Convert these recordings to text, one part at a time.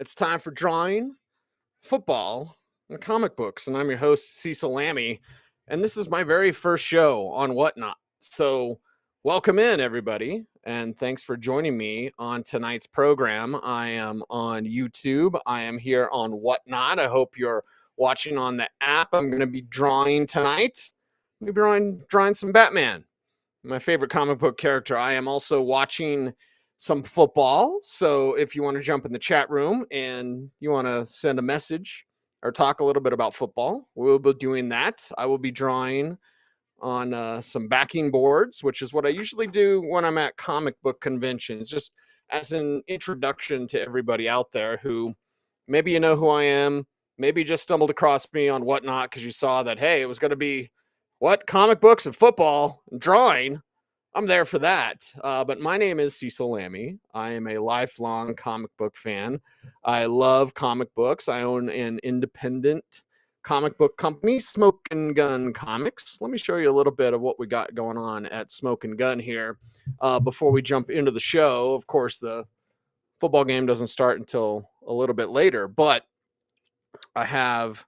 It's time for drawing, football, and comic books. And I'm your host, Cecil Lammy. And this is my very first show on Whatnot. So, welcome in, everybody. And thanks for joining me on tonight's program. I am on YouTube. I am here on Whatnot. I hope you're watching on the app. I'm going to be drawing tonight. I'm going to be drawing some Batman, my favorite comic book character. I am also watching some football. So if you want to jump in the chat room and you want to send a message or talk a little bit about football, we'll be doing that. I will be drawing on some backing boards, which is what I usually do when I'm at comic book conventions, just as an introduction to everybody out there who maybe you know who I am, maybe just stumbled across me on Whatnot because you saw that, hey, it was going to be comic books and football and drawing. I'm there for that. But my name is Cecil Lammy. I am a lifelong comic book fan. I love comic books. I own an independent comic book company, Smoke and Gun Comics. Let me show you a little bit of what we got going on at Smoke and Gun here before we jump into the show. Of course, the football game doesn't start until a little bit later, but I have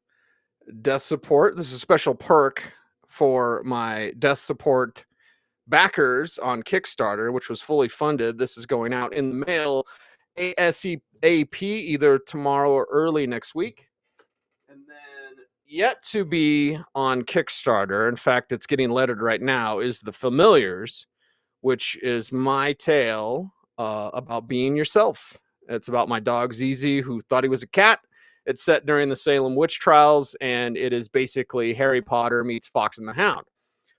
death support. This is a special perk for my death support backers on Kickstarter, which was fully funded. This is going out in the mail ASAP, either tomorrow or early next week. And then yet to be on Kickstarter, in fact, it's getting lettered right now, is The Familiars, which is my tale about being yourself. It's about my dog Zizi, who thought he was a cat. It's set during the Salem witch trials, and it is basically Harry Potter meets Fox and the Hound.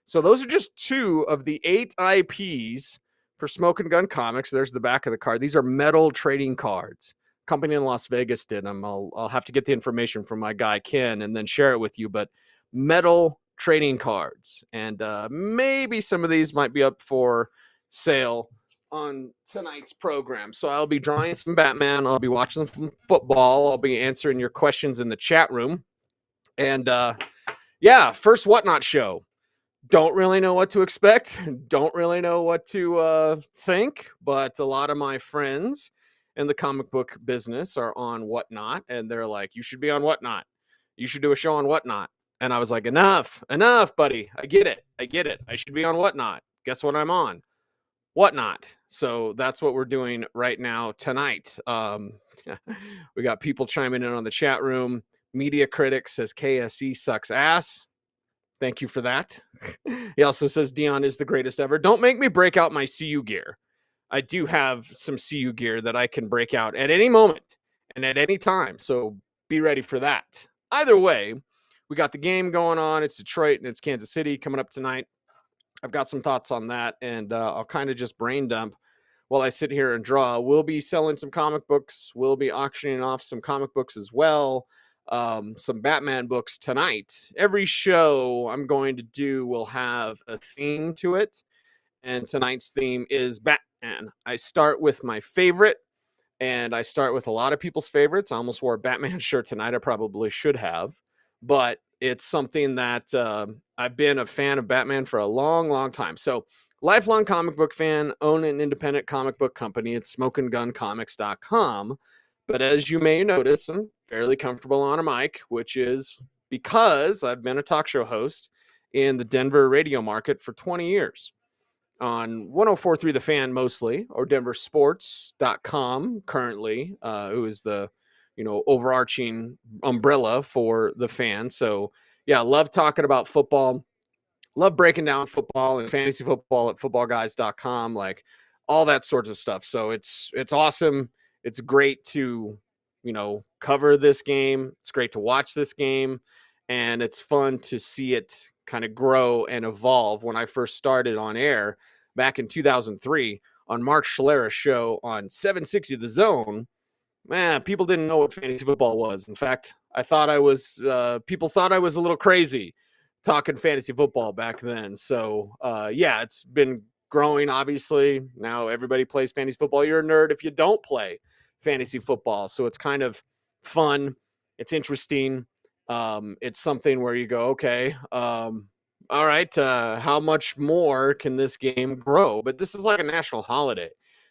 So those are just 2 of the 8 IPs for Smoke and Gun Comics. There's the back of the card. These are metal trading cards. Company in Las Vegas did them. I'll have to get the information from my guy Ken and then share it with you. But metal trading cards, and maybe some of these might be up for sale on tonight's program. So I'll be drawing some Batman. I'll be watching some football. I'll be answering your questions in the chat room. And first Whatnot show. Don't really know what to expect. Don't really know what to think. But a lot of my friends in the comic book business are on Whatnot. And they're like, you should be on Whatnot. You should do a show on Whatnot. And I was like, enough, buddy. I get it. I should be on Whatnot. Guess what I'm on? Whatnot. So that's what we're doing right now tonight. We got people chiming in on the chat room. Media Critic says KSE sucks ass. Thank you for that. He also says Dion is the greatest ever. Don't make me break out my CU gear. I do have some CU gear that I can break out at any moment and at any time. So be ready for that. Either way, we got the game going on. It's Detroit and it's Kansas City coming up tonight. I've got some thoughts on that, and I'll kind of just brain dump while I sit here and draw. We'll be selling some comic books. We'll be auctioning off some comic books as well. Some Batman books tonight. Every show I'm going to do will have a theme to it, and tonight's theme is Batman. I start with my favorite, and I start with a lot of people's favorites. I almost wore a Batman shirt tonight. I probably should have, but it's something that I've been a fan of Batman for a long, long time. So lifelong comic book fan, own an independent comic book company at smokeandguncomics.com. But as you may notice, I'm fairly comfortable on a mic, which is because I've been a talk show host in the Denver radio market for 20 years on 104.3 The Fan mostly, or denversports.com currently, who is the overarching umbrella for the Fan. So yeah, love talking about football, love breaking down football and fantasy football at footballguys.com, like all that sorts of stuff. So it's awesome. It's great to, cover this game. It's great to watch this game, and it's fun to see it kind of grow and evolve. When I first started on air back in 2003 on Mark Schlereth's show on 760 The Zone, man, people didn't know what fantasy football was. In fact, people thought I was a little crazy talking fantasy football back then. So, it's been growing, obviously. Now everybody plays fantasy football. You're a nerd if you don't play fantasy football. So it's kind of fun. It's interesting. It's something where you go, okay, all right, how much more can this game grow? But this is like a national holiday,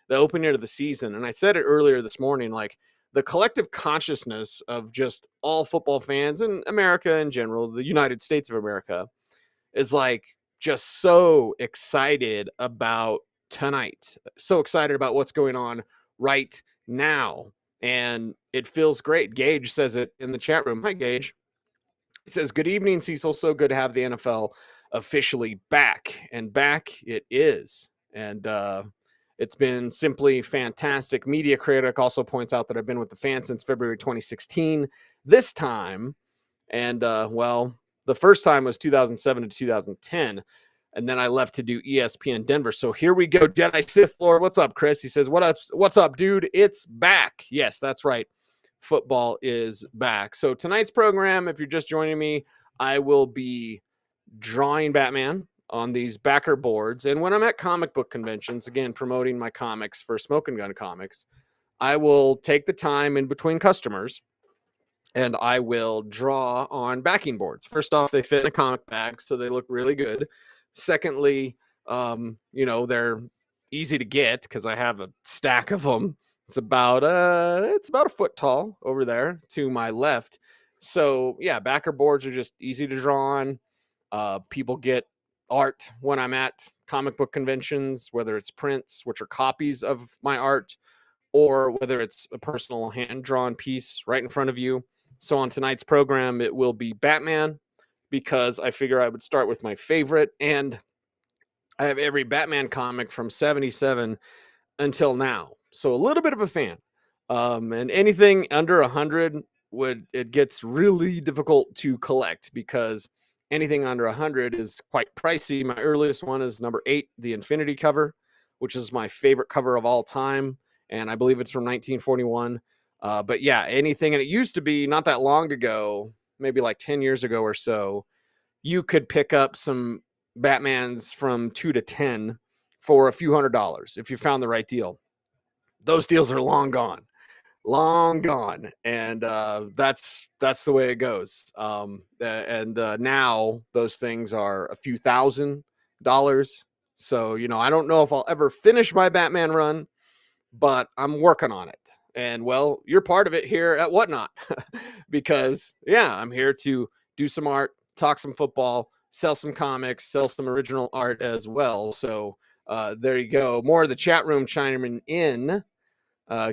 the opening of the season. And I said it earlier this morning, like, the collective consciousness of just all football fans in America in general, the United States of America, is like just so excited about tonight, so excited about what's going on right now. And it feels great. Gage says it in the chat room. Hi, Gage. He says, "Good evening, Cecil. So good to have the NFL officially back." And back it is. And it's been simply fantastic. Media Critic also points out that I've been with the fans since February 2016. This time, and well, the first time was 2007 to 2010. And then I left to do ESPN Denver. So here we go. Jedi Sith Lord. What's up, Chris? He says, what's up, dude? It's back. Yes, that's right. Football is back. So tonight's program, if you're just joining me, I will be drawing Batman on these backer boards. And when I'm at comic book conventions, again, promoting my comics for Smoking Gun Comics, I will take the time in between customers and I will draw on backing boards. First off, they fit in a comic bag, so they look really good. Secondly, they're easy to get because I have a stack of them. It's about a foot tall over there to my left. So yeah, backer boards are just easy to draw on. People get art when I'm at comic book conventions, whether it's prints, which are copies of my art, or whether it's a personal hand-drawn piece right in front of you. So on tonight's program, it will be Batman, because I figure I would start with my favorite. And I have every Batman comic from 77 until now. So a little bit of a fan. And anything under 100 it gets really difficult to collect, because anything under 100 is quite pricey. My earliest one is number 8, the Infinity cover, which is my favorite cover of all time. And I believe it's from 1941. But yeah, anything, and it used to be not that long ago, maybe like 10 years ago or so, you could pick up some Batmans from 2 to 10 for a few $100s if you found the right deal. Those deals are long gone. And that's the way it goes. Now those things are a few $1,000s. So, I don't know if I'll ever finish my Batman run, but I'm working on it. And well, you're part of it here at Whatnot, because yeah, I'm here to do some art, talk some football, sell some comics, sell some original art as well. So there you go. More of the chat room chiming in.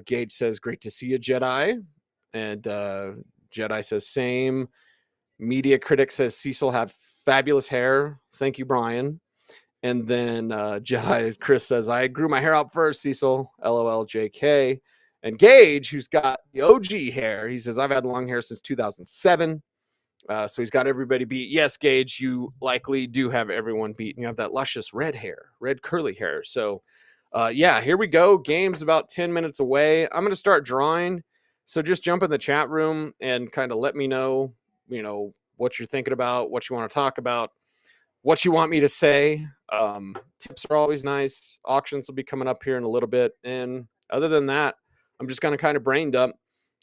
Gage says, "Great to see you, Jedi." And Jedi says, "Same." Media Critic says, "Cecil had fabulous hair. Thank you, Brian." And then Jedi Chris says, "I grew my hair out first, Cecil. LOL, JK." And Gage, who's got the OG hair, he says, "I've had long hair since 2007. So he's got everybody beat. Yes, Gage, you likely do have everyone beat. And you have that luscious red curly hair. So yeah, here we go. Game's about 10 minutes away. I'm going to start drawing. So just jump in the chat room and kind of let me know, what you're thinking about, what you want to talk about, what you want me to say. Tips are always nice. Auctions will be coming up here in a little bit. And other than that, I'm just going to kind of brain dump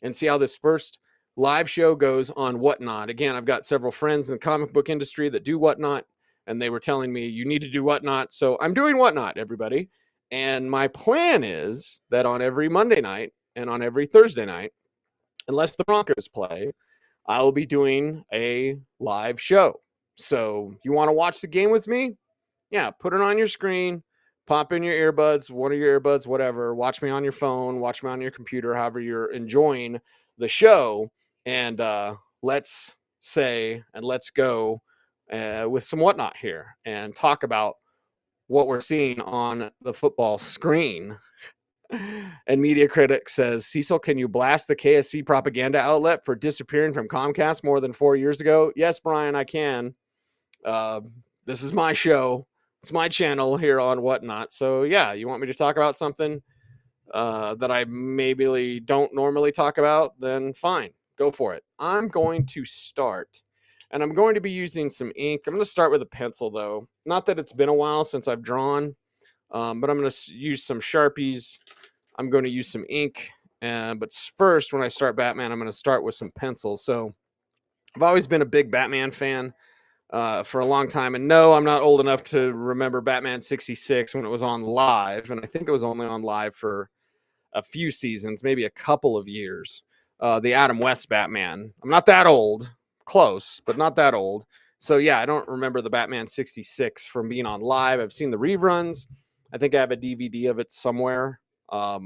and see how this first live show goes on Whatnot. Again, I've got several friends in the comic book industry that do Whatnot, and they were telling me you need to do Whatnot. So I'm doing Whatnot, everybody. And my plan is that on every Monday night and on every Thursday night, unless the Broncos play, I'll be doing a live show. So you want to watch the game with me? Yeah, put it on your screen. Pop in your earbuds, one of your earbuds, whatever. Watch me on your phone, watch me on your computer, however you're enjoying the show. And let's go with some Whatnot here and talk about what we're seeing on the football screen. And Media Critic says, "Cecil, can you blast the KSC propaganda outlet for disappearing from Comcast more than 4 years ago?" Yes, Brian, I can. This is my show. It's my channel here on Whatnot. So yeah, you want me to talk about something that I maybe don't normally talk about, then fine, go for it. I'm going to start, and I'm going to be using some ink. I'm going to start with a pencil, though. Not that it's been a while since I've drawn, but I'm going to use some Sharpies. I'm going to use some ink. But first, when I start Batman, I'm going to start with some pencils. So I've always been a big Batman fan for a long time. And no, I'm not old enough to remember Batman 66 when it was on live. And I think it was only on live for a few seasons, maybe a couple of years. The Adam West Batman. I'm not that old, close, but not that old. So yeah, I don't remember the Batman 66 from being on live. I've seen the reruns. I think I have a DVD of it somewhere. I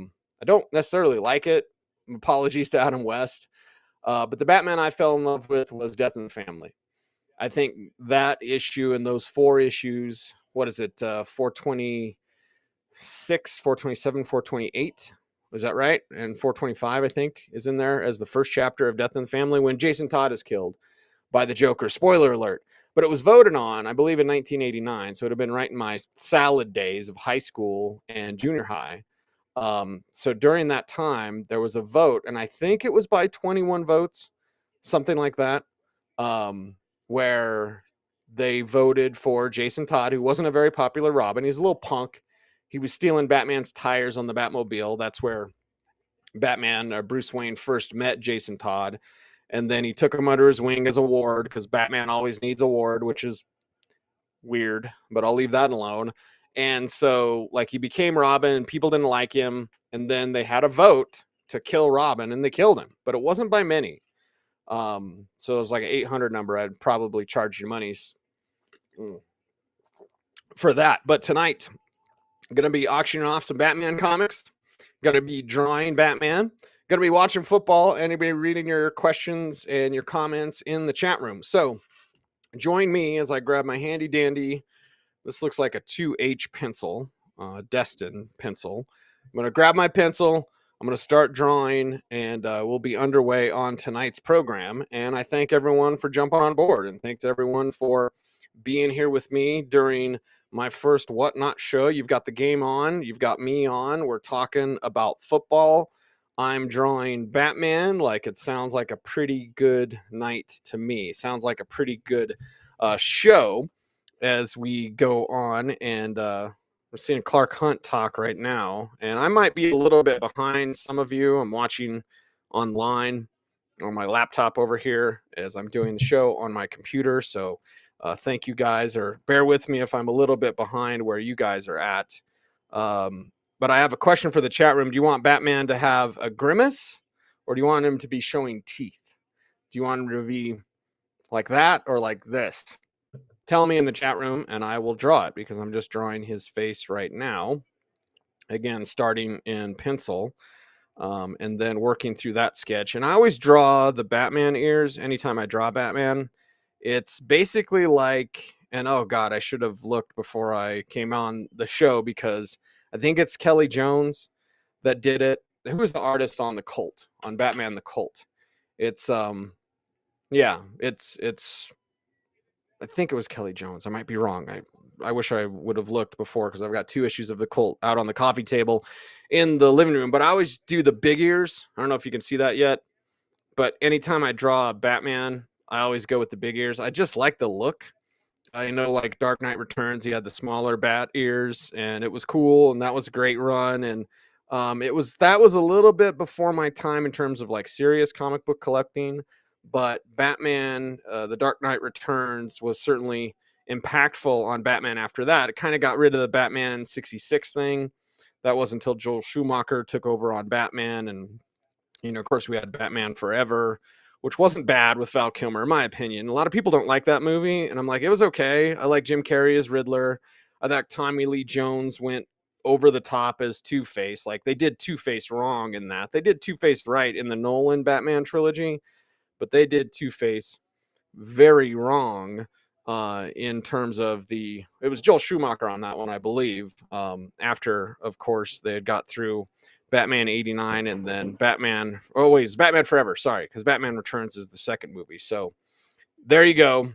don't necessarily like it. Apologies to Adam West. But the Batman I fell in love with was Death in the Family. I think that issue and those 4 issues, what is it, 426, 427, 428? Was that right? And 425, I think, is in there as the first chapter of Death in the Family when Jason Todd is killed by the Joker. Spoiler alert. But it was voted on, I believe, in 1989. So it would have been right in my salad days of high school and junior high. So during that time, there was a vote, and I think it was by 21 votes, something like that, where they voted for Jason Todd, who wasn't a very popular Robin. He's a little punk. He was stealing Batman's tires on the Batmobile. That's where Batman, Bruce Wayne, first met Jason Todd. And then he took him under his wing as a ward, because Batman always needs a ward, which is weird, but I'll leave that alone. And so, like, he became Robin, and people didn't like him. And then they had a vote to kill Robin, and they killed him. But it wasn't by many. So it was like an 800 number. I'd probably charge you money for that. But tonight, I'm going to be auctioning off some Batman comics. Going to be drawing Batman. Going to be watching football. Anybody reading your questions and your comments in the chat room. So join me as I grab my handy dandy. This looks like a 2H pencil, Destin pencil. I'm going to grab my pencil. I'm going to start drawing, and we'll be underway on tonight's program. And I thank everyone for jumping on board, and thank everyone for being here with me during my first Whatnot show. You've got the game on. You've got me on. We're talking about football. I'm drawing Batman. Like, it sounds like a pretty good night to me. Sounds like a pretty good show as we go on. And we're seeing Clark Hunt talk right now, and I might be a little bit behind some of you. I'm watching online on my laptop over here as I'm doing the show on my computer. So thank you guys, or bear with me if I'm a little bit behind where you guys are at. But I have a question for the chat room. Do you want Batman to have a grimace, or do you want him to be showing teeth? Do you want him to be like that or like this? Tell me in the chat room, and I will draw it, because I'm just drawing his face right now. Again, starting in pencil, and then working through that sketch. And I always draw the Batman ears anytime I draw Batman. It's basically like, and oh God, I should have looked before I came on the show, because I think it's Kelly Jones that did it. Who was the artist on the Cult, on Batman the Cult? It's yeah, it's I think it was Kelly Jones. I might be wrong. I wish I would have looked before, because I've got 2 issues of the Cult out on the coffee table in the living room. But I always do the big ears. I don't know if you can see that yet, but anytime I draw a Batman, I always go with the big ears. I just like the look. I know, like Dark Knight Returns, he had the smaller bat ears, and it was cool, and that was a great run. And that was a little bit before my time in terms of like serious comic book collecting. But Batman, The Dark Knight Returns was certainly impactful on Batman after that. It kind of got rid of the Batman 66 thing. That wasn't until Joel Schumacher took over on Batman. And, of course, we had Batman Forever, which wasn't bad with Val Kilmer, in my opinion. A lot of people don't like that movie, and I'm like, it was okay. I like Jim Carrey as Riddler. I thought Tommy Lee Jones went over the top as Two-Face. Like, they did Two-Face wrong in that. They did Two-Face right in the Nolan Batman trilogy, but they did Two-Face very wrong in terms of it was Joel Schumacher on that one, I believe, after, of course, they had got through Batman 89 and then Batman Forever, sorry, because Batman Returns is the second movie. So there you go.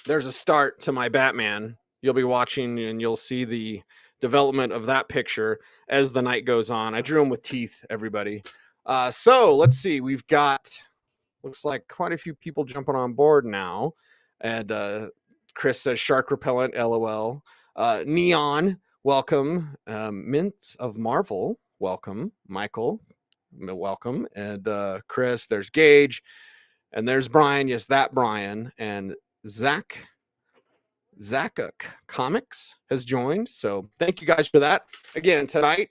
There's a start to my Batman. You'll be watching, and you'll see the development of that picture as the night goes on. I drew him with teeth, everybody. So let's see. We've got, looks like quite a few people jumping on board now. And Chris says shark repellent, LOL. Neon, welcome. Mint of Marvel, welcome. Michael, welcome. And Chris, there's Gage. And there's Brian. Yes, that Brian. And Zakuk Comics has joined. So thank you guys for that. Again, tonight,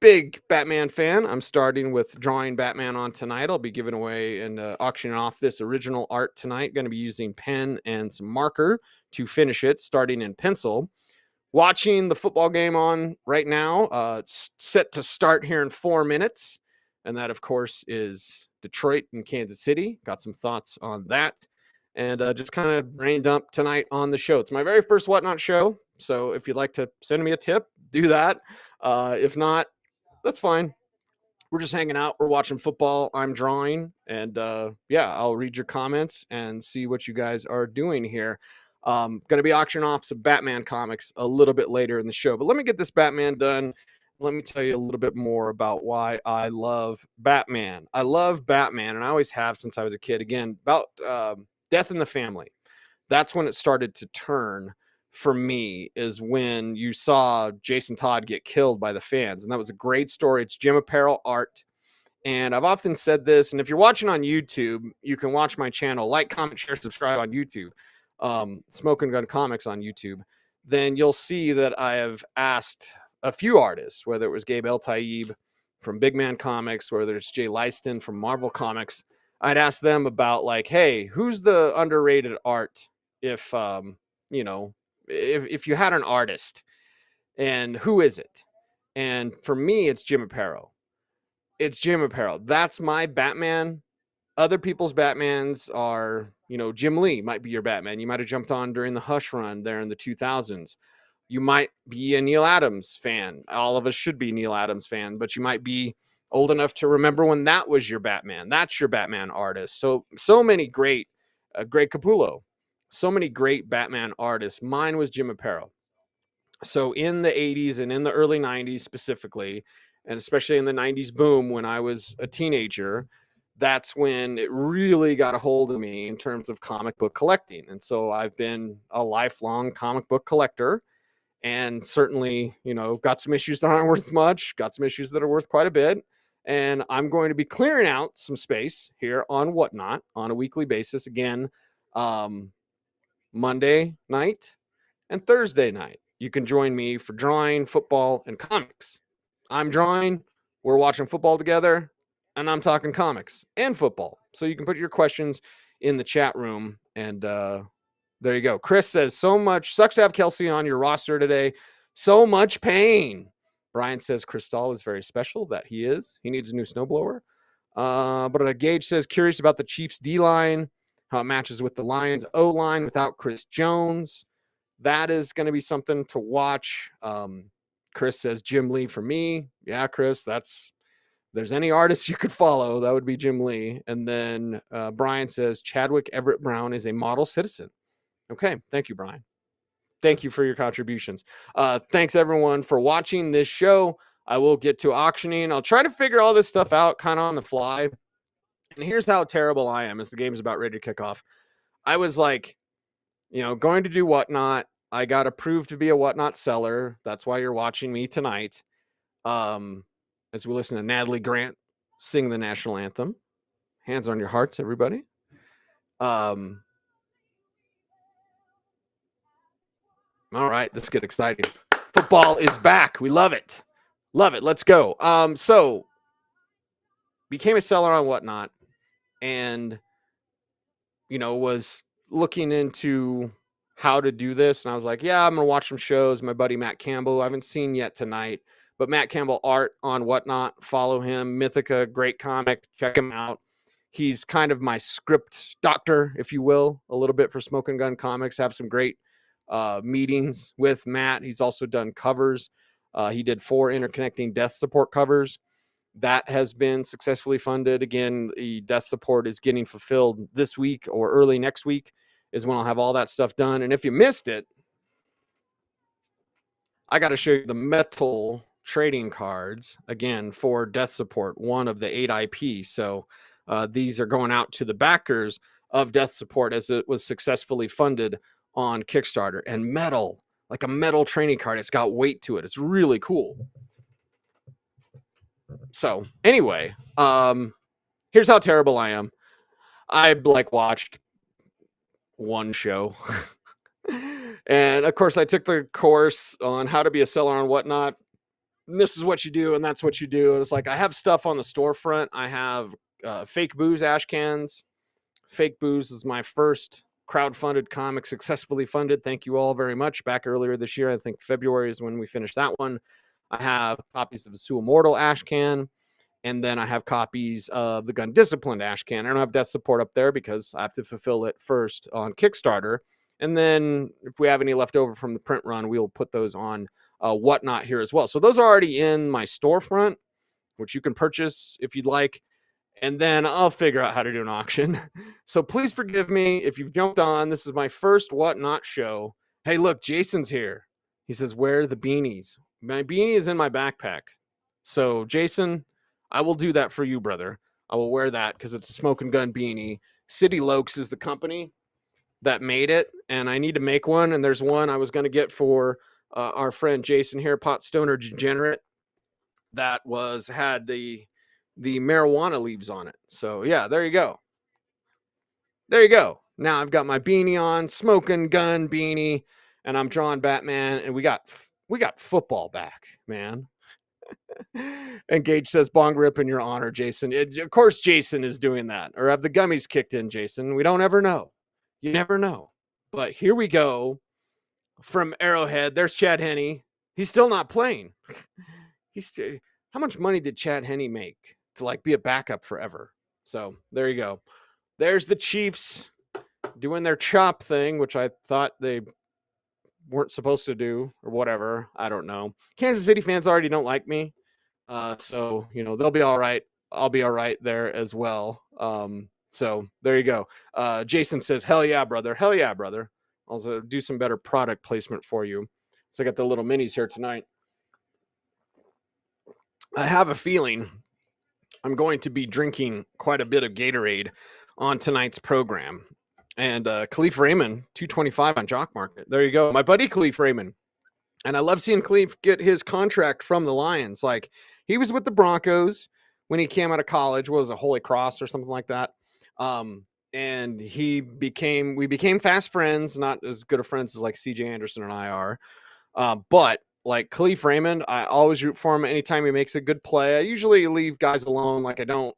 big Batman fan. I'm starting with drawing Batman on tonight. I'll be giving away and auctioning off this original art tonight. Going to be using pen and some marker to finish it, starting in pencil. Watching the football game on right now. It's set to start here in 4 minutes. And that, of course, is Detroit and Kansas City. Got some thoughts on that. And just kind of brain dump tonight on the show. It's my very first Whatnot show. So if you'd like to send me a tip, do that. If not, that's fine. We're just hanging out. We're watching football. I'm drawing. And yeah, I'll read your comments and see what you guys are doing here. Going to be auctioning off some Batman comics a little bit later in the show. But let me get this Batman done. Let me tell you a little bit more about why I love Batman. I love Batman, and I always have since I was a kid. Again, about Death in the Family. That's when it started to turn for me, is when you saw Jason Todd get killed by the fans. And that was a great story. It's Jim Apparel art. And I've often said this, and if you're watching on YouTube, you can watch my channel, like, comment, share, subscribe on YouTube, Smoking Gun Comics on YouTube. Then you'll see that I have asked a few artists, whether it was Gabe El-Taib from Big Man Comics, whether it's Jay Leiston from Marvel Comics, I'd ask them about, like, hey, who's the underrated art if, you know, if you had an artist, and who is it? And for me, it's Jim Aparo. It's Jim Aparo. That's my Batman. Other people's Batmans are, you know, Jim Lee might be your Batman. You might have jumped on during the Hush run there in the 2000s. You might be a Neil Adams fan. All of us should be Neil Adams fan, but you might be old enough to remember when that was your Batman. That's your Batman artist. So many great, Greg Capullo, so many great Batman artists. Mine was Jim Aparo. So in the 80s and in the early 90s specifically, and especially in the 90s boom when I was a teenager, that's when it really got a hold of me in terms of comic book collecting. And so I've been a lifelong comic book collector, and certainly, you know, got some issues that aren't worth much, got some issues that are worth quite a bit. And I'm going to be clearing out some space here on Whatnot on a weekly basis. Again, Monday night and Thursday night. You can join me for drawing, football, and comics. I'm drawing, we're watching football together, and I'm talking comics and football. So you can put your questions in the chat room, and there you go. Chris says, so much, sucks to have Kelsey on your roster today. So much pain. Brian says, Cristal is very special. That he is. He needs a new snowblower. But Gage says, curious about the Chiefs D-line, how it matches with the Lions O-line without Chris Jones. That is going to be something to watch. Chris says Jim Lee for me. Yeah, Chris, there's any artist you could follow, that would be Jim Lee. And then Brian says Chadwick Everett Brown is a model citizen. Okay, thank you, Brian. Thank you for your contributions. Thanks, everyone, for watching this show. I will get to auctioning. I'll try to figure all this stuff out kind of on the fly. And here's how terrible I am as the game's about ready to kick off. I was like, you know, going to do Whatnot. I got approved to be a Whatnot seller. That's why you're watching me tonight. As we listen to Natalie Grant sing the national anthem. Hands on your hearts, everybody. All right, let's get exciting. Football is back. We love it. Love it. Let's go. So became a seller on Whatnot, and, you know, was looking into how to do this. And I was like, yeah, I'm going to watch some shows. My buddy Matt Campbell, who I haven't seen yet tonight, but Matt Campbell art on Whatnot. Follow him. Mythica, great comic. Check him out. He's kind of my script doctor, if you will, a little bit for Smoking Gun Comics. Have some great meetings with Matt. He's also done covers. He did 4 interconnecting death support covers. That has been successfully funded. Again, the death support is getting fulfilled this week or early next week is when I'll have all that stuff done. And if you missed it, I got to show you the metal trading cards, again, for death support, one of the 8 IP. So these are going out to the backers of death support as it was successfully funded on Kickstarter. And metal, like a metal trading card. It's got weight to it. It's really cool. So anyway, here's how terrible I am. I watched one show. And of course I took the course on how to be a seller on Whatnot. and this is what you do, and that's what you do. And it's like I have stuff on the storefront. I have Fake Booze ash cans. Fake Booze is my first crowdfunded comic, successfully funded. Thank you all very much. Back earlier this year, I think February is when we finished that one. I have copies of the Sue Immortal ash can, and then I have copies of the Gun Disciplined ash can. I don't have death support up there because I have to fulfill it first on Kickstarter. And then if we have any left over from the print run, we'll put those on Whatnot here as well. So those are already in my storefront, which you can purchase if you'd like. And then I'll figure out how to do an auction. So please forgive me if you've jumped on. This is my first Whatnot show. Hey, look, Jason's here. He says, where are the beanies? My beanie is in my backpack. So, Jason, I will do that for you, brother. I will wear that because it's a Smoking Gun beanie. City Lokes is the company that made it, and I need to make one. And there's one I was going to get for our friend Jason here, Pot Stoner Degenerate, that had the marijuana leaves on it. So yeah, there you go. There you go. Now I've got my beanie on, Smoking Gun beanie, and I'm drawing Batman, and we got football back, man. And Gage says, bong rip in your honor, Jason. Of course Jason is doing that. Or have the gummies kicked in, Jason? We don't ever know. You never know. But here we go from Arrowhead. There's Chad Henne. He's still not playing. How much money did Chad Henne make to like be a backup forever? So there you go. There's the Chiefs doing their chop thing, which I thought they weren't supposed to do or whatever. I don't know. Kansas City fans already don't like me. So, they'll be all right. I'll be all right there as well. So there you go. Jason says, hell yeah, brother. Hell yeah, brother. Also do some better product placement for you. So I got the little minis here tonight. I have a feeling I'm going to be drinking quite a bit of Gatorade on tonight's program. And Khalif Raymond, 225 on Jock Market. There you go. My buddy Khalif Raymond. And I love seeing Khalif get his contract from the Lions. Like, he was with the Broncos when he came out of college. What was it, Holy Cross or something like that? And we became fast friends, not as good of friends as like CJ Anderson and I are. But like Khalif Raymond, I always root for him anytime he makes a good play. I usually leave guys alone. Like I don't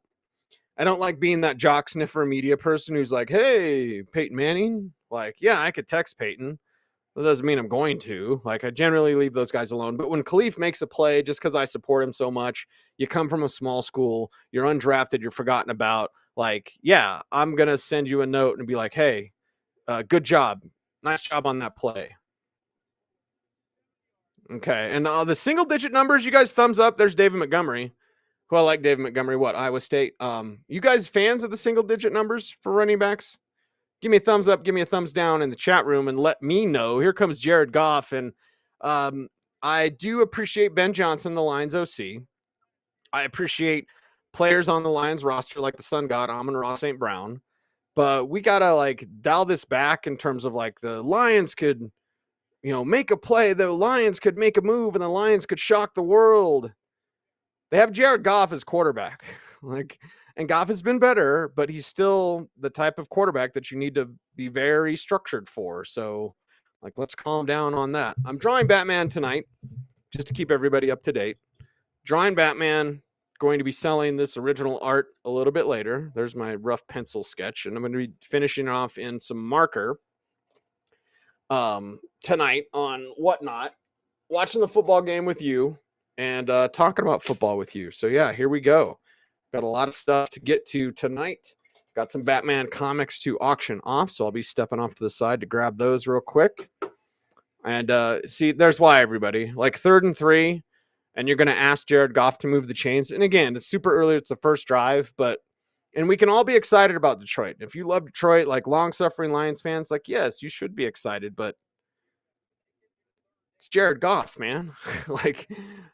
like being that jock sniffer media person who's like, hey, Peyton Manning. Like, yeah, I could text Peyton. That doesn't mean I'm going to. Like, I generally leave those guys alone. But when Khalif makes a play, just because I support him so much, you come from a small school, you're undrafted, you're forgotten about. Like, yeah, I'm going to send you a note and be like, hey, good job. Nice job on that play. Okay. And the single digit numbers, you guys thumbs up. There's David Montgomery. Who I like David Montgomery. What? Iowa State. You guys fans of the single digit numbers for running backs? Give me a thumbs up, give me a thumbs down in the chat room and let me know. Here comes Jared Goff. And I do appreciate Ben Johnson, the Lions OC. I appreciate players on the Lions roster like the Sun God, Amon-Ra St. Brown. But we got to like dial this back in terms of like the Lions could, make a play. The Lions could make a move and the Lions could shock the world. They have Jared Goff as quarterback. And Goff has been better, but he's still the type of quarterback that you need to be very structured for. So, let's calm down on that. I'm drawing Batman tonight, just to keep everybody up to date. Drawing Batman, going to be selling this original art a little bit later. There's my rough pencil sketch, and I'm going to be finishing off in some marker tonight on Whatnot, watching the football game with you, and talking about football with you. So, yeah, here we go. Got a lot of stuff to get to tonight. Got some Batman comics to auction off, so I'll be stepping off to the side to grab those real quick. And see, there's why, everybody. Like 3rd and 3, and you're going to ask Jared Goff to move the chains. And again, it's super early. It's the first drive, and we can all be excited about Detroit. If you love Detroit, like long-suffering Lions fans, like, yes, you should be excited, but it's Jared Goff, man.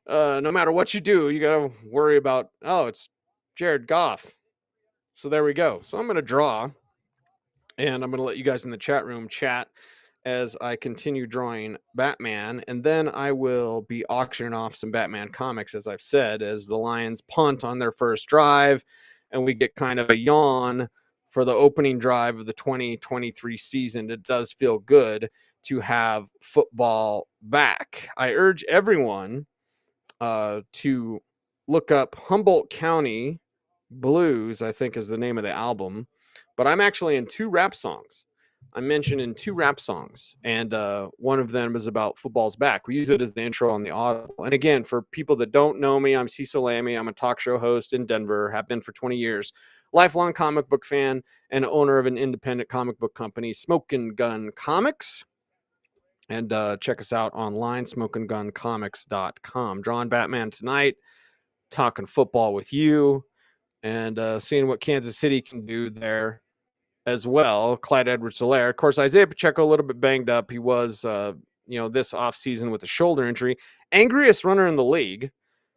No matter what you do, you got to worry about, it's Jared Goff. So there we go. So I'm going to draw, and I'm going to let you guys in the chat room chat as I continue drawing Batman, and then I will be auctioning off some Batman comics, as I've said, as the Lions punt on their first drive, and we get kind of a yawn for the opening drive of the 2023 season. It does feel good to have football back. I urge everyone to look up Humboldt County Blues, I think is the name of the album. But I'm actually in 2 rap songs. I'm mentioned in 2 rap songs, and one of them is about football's back. We use it as the intro on the Audible. And again, for people that don't know me, I'm Cecil Lammy. I'm a talk show host in Denver, have been for 20 years, lifelong comic book fan, and owner of an independent comic book company, Smokin' Gun Comics. And check us out online, smokingguncomics.com. Drawing Batman tonight, talking football with you, and seeing what Kansas City can do there as well. Clyde Edwards-Helaire. Of course, Isaiah Pacheco, a little bit banged up. He was, this offseason with a shoulder injury. Angriest runner in the league.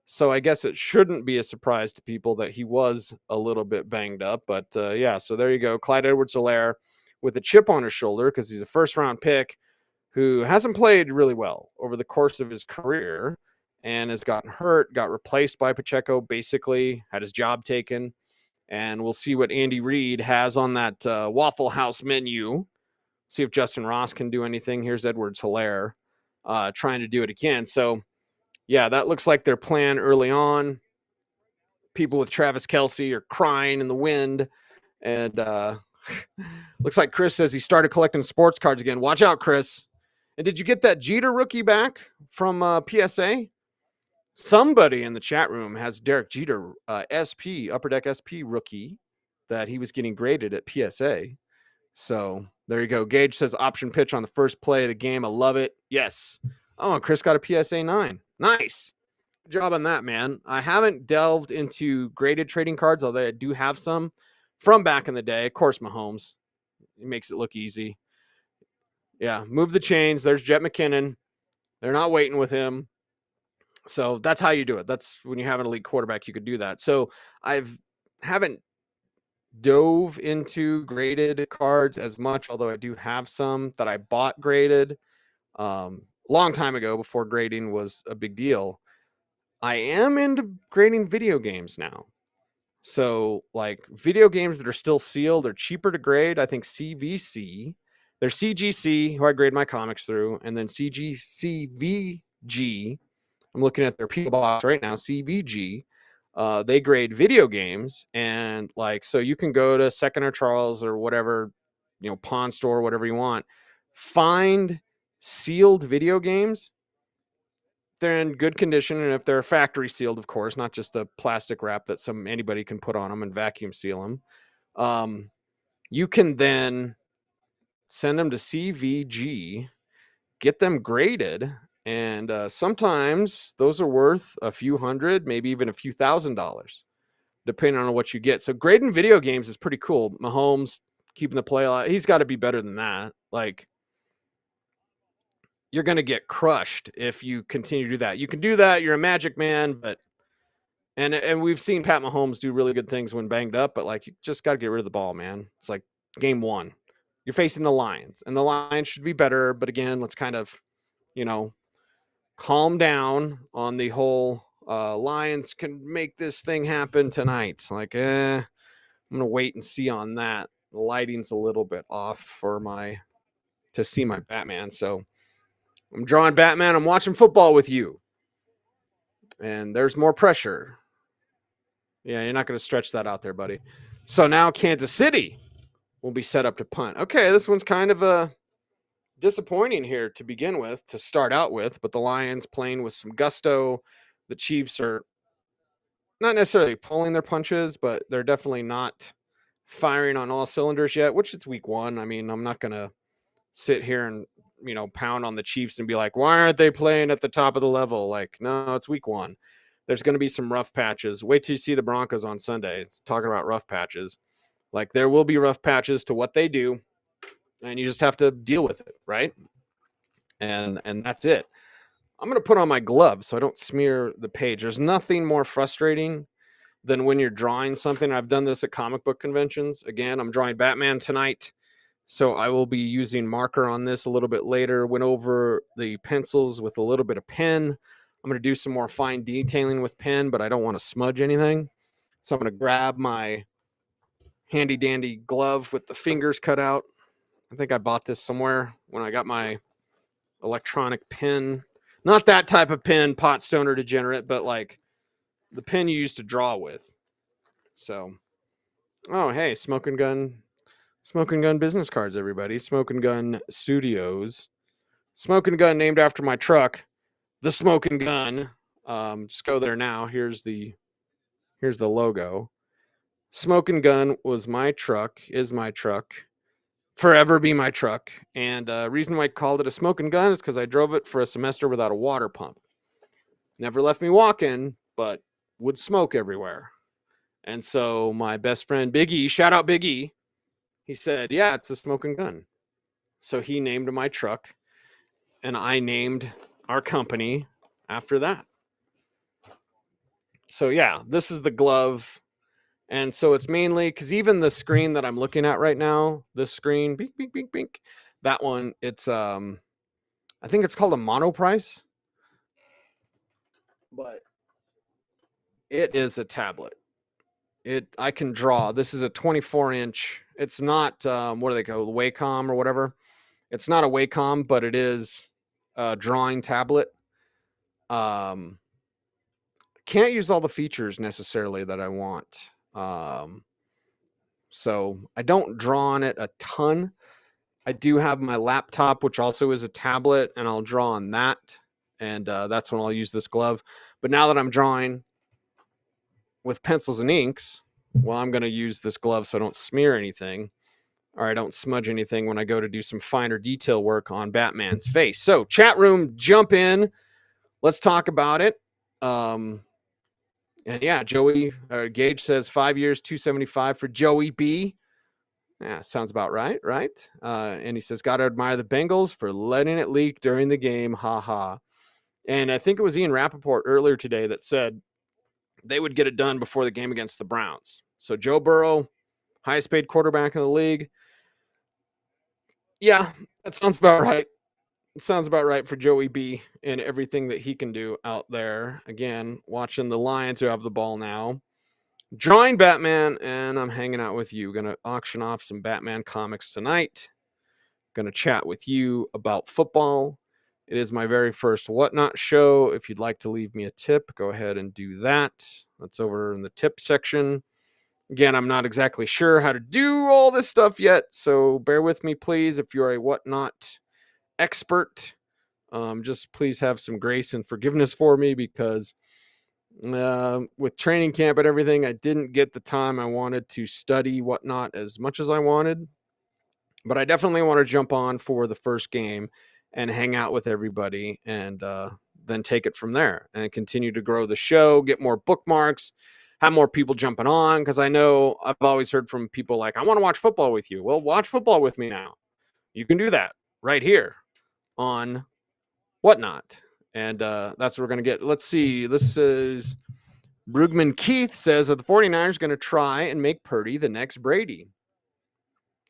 So I guess it shouldn't be a surprise to people that he was a little bit banged up. But, so there you go. Clyde Edwards-Helaire with a chip on his shoulder because he's a first-round pick who hasn't played really well over the course of his career and has gotten hurt, got replaced by Pacheco, basically had his job taken. And we'll see what Andy Reid has on that Waffle House menu. See if Justin Ross can do anything. Here's Edwards-Helaire trying to do it again. So, yeah, that looks like their plan early on. People with Travis Kelce are crying in the wind. And looks like Chris says he started collecting sports cards again. Watch out, Chris. And did you get that Jeter rookie back from PSA? Somebody in the chat room has Derek Jeter, SP, Upper Deck SP rookie that he was getting graded at PSA. So there you go. Gage says option pitch on the first play of the game. I love it. Yes. Oh, Chris got a PSA 9. Nice. Good job on that, man. I haven't delved into graded trading cards, although I do have some from back in the day. Of course, Mahomes. It makes it look easy. Yeah, move the chains. There's Jet McKinnon. They're not waiting with him. So that's how you do it. That's when you have an elite quarterback, you could do that. So haven't dove into graded cards as much, although I do have some that I bought graded long time ago before grading was a big deal. I am into grading video games now. So like video games that are still sealed are cheaper to grade. I think CVC. There's CGC, who I grade my comics through, and then CGCVG. I'm looking at their PO box right now, CVG. They grade video games, and so you can go to Second or Charles or whatever, pawn store, whatever you want, find sealed video games. They're in good condition, and if they're factory sealed, of course, not just the plastic wrap that anybody can put on them and vacuum seal them, you can then send them to CVG, get them graded, and sometimes those are worth a few hundred, maybe even a few $1,000s, depending on what you get. So grading video games is pretty cool. Mahomes keeping the play alive. He's got to be better than that. You're going to get crushed if you continue to do that. You can do that. You're a magic man, but and we've seen Pat Mahomes do really good things when banged up, but you just got to get rid of the ball, man. It's like game 1. You're facing the Lions, and the Lions should be better. But again, let's kind of, calm down on the whole Lions can make this thing happen tonight. I'm going to wait and see on that. The lighting's a little bit off to see my Batman. So I'm drawing Batman. I'm watching football with you. And there's more pressure. Yeah, you're not going to stretch that out there, buddy. So now Kansas City will be set up to punt. Okay, this one's kind of disappointing here to begin with, to start out with, but the Lions playing with some gusto. The Chiefs are not necessarily pulling their punches, but they're definitely not firing on all cylinders yet, which it's week 1. I mean, I'm not going to sit here and, pound on the Chiefs and be like, why aren't they playing at the top of the level? No, it's week 1. There's going to be some rough patches. Wait till you see the Broncos on Sunday. It's talking about rough patches. There will be rough patches to what they do, and you just have to deal with it, right? And that's it. I'm going to put on my gloves so I don't smear the page. There's nothing more frustrating than when you're drawing something. I've done this at comic book conventions. Again, I'm drawing Batman tonight, so I will be using marker on this a little bit later. Went over the pencils with a little bit of pen. I'm going to do some more fine detailing with pen, but I don't want to smudge anything. So I'm going to grab my handy dandy glove with the fingers cut out. I think I bought this somewhere when I got my electronic pen Not that type of pen, pot stoner degenerate, but like the pen you used to draw with. So, oh, hey, Smoking Gun business cards, everybody. Smoking Gun Studios. Smoking Gun named after my truck, the Smoking Gun. Just go there now. Here's the logo. Smoking Gun was my truck, is my truck, forever be my truck. And reason why I called it a smoking gun is because I drove it for a semester without a water pump. Never left me walking, but would smoke everywhere. And so my best friend Big E, shout out Big E, he said, yeah, it's a smoking gun. So he named my truck, and I named our company after that. So yeah, this is the glove. And so it's mainly because even the screen that I'm looking at right now, this screen, bink, bink, bink, bink, that one, it's I think it's called a Monoprice, but it is a tablet. I can draw. This is a 24-inch. It's not what do they call Wacom or whatever. It's not a Wacom, but it is a drawing tablet. Can't use all the features necessarily that I want. So I don't draw on it a ton. I do have my laptop, which also is a tablet, and I'll draw on that. And that's when I'll use this glove. But now that I'm drawing with pencils and inks, well, I'm going to use this glove so I don't smear anything, or I don't smudge anything when I go to do some finer detail work on Batman's face. So chat room, jump in. Let's talk about it. And yeah, Gage says 5 years, 275 for Joey B. Yeah, sounds about right? And he says, gotta admire the Bengals for letting it leak during the game. Ha ha. And I think it was Ian Rappaport earlier today that said they would get it done before the game against the Browns. So Joe Burrow, highest paid quarterback in the league. Yeah, that sounds about right. It sounds about right for Joey B and everything that he can do out there. Again, watching the Lions who have the ball now. Drawing Batman, and I'm hanging out with you. Going to auction off some Batman comics tonight. Going to chat with you about football. It is my very first Whatnot show. If you'd like to leave me a tip, go ahead and do that. That's over in the tip section. Again, I'm not exactly sure how to do all this stuff yet, so bear with me, please. If you're a Whatnot expert, just please have some grace and forgiveness for me, because with training camp and everything, I didn't get the time I wanted to study Whatnot as much as I wanted. But I definitely want to jump on for the first game and hang out with everybody, and then take it from there and continue to grow the show, get more bookmarks, have more people jumping on. Because I know I've always heard from people like, I want to watch football with you. Well, watch football with me now. You can do that right here on Whatnot. And that's what we're going to get. Let's see. This is Brugman Keith says, are the 49ers going to try and make Purdy the next Brady?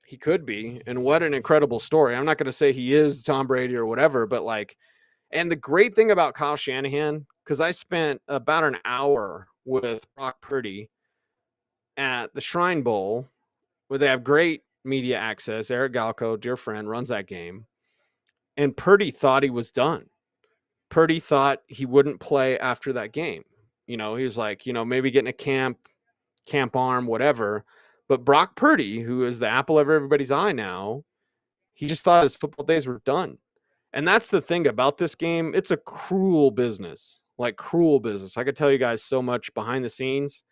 He could be. And what an incredible story. I'm not going to say he is Tom Brady or whatever, but like, and the great thing about Kyle Shanahan, because I spent about an hour with Brock Purdy at the Shrine Bowl, where they have great media access. Eric Galco, dear friend, runs that game. And Purdy thought he was done. Purdy thought he wouldn't play after that game. He was like, maybe getting a camp arm, whatever. But Brock Purdy, who is the apple of everybody's eye now, he just thought his football days were done. And that's the thing about this game. It's a cruel business, like cruel business. I could tell you guys so much behind the scenes.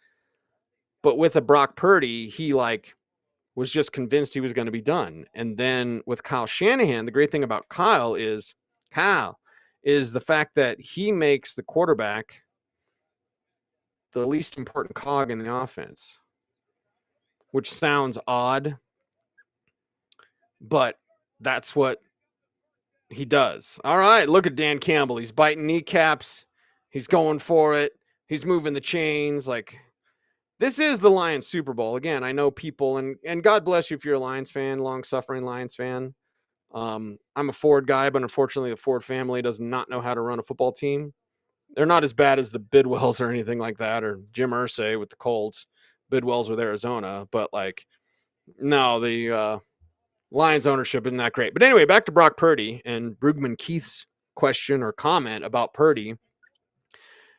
But with a Brock Purdy, he was just convinced he was going to be done. And then with Kyle Shanahan, the great thing about Kyle is the fact that he makes the quarterback the least important cog in the offense, which sounds odd, but that's what he does. All right, look at Dan Campbell. He's biting kneecaps. He's going for it. He's moving the chains. Like, this is the Lions Super Bowl. Again, I know people, and God bless you if you're a Lions fan, long-suffering Lions fan. I'm a Ford guy, but unfortunately the Ford family does not know how to run a football team. They're not as bad as the Bidwells or anything like that, or Jim Irsay with the Colts. Bidwells with Arizona, but no, the Lions ownership isn't that great. But anyway, back to Brock Purdy and Brugman Keith's question or comment about Purdy,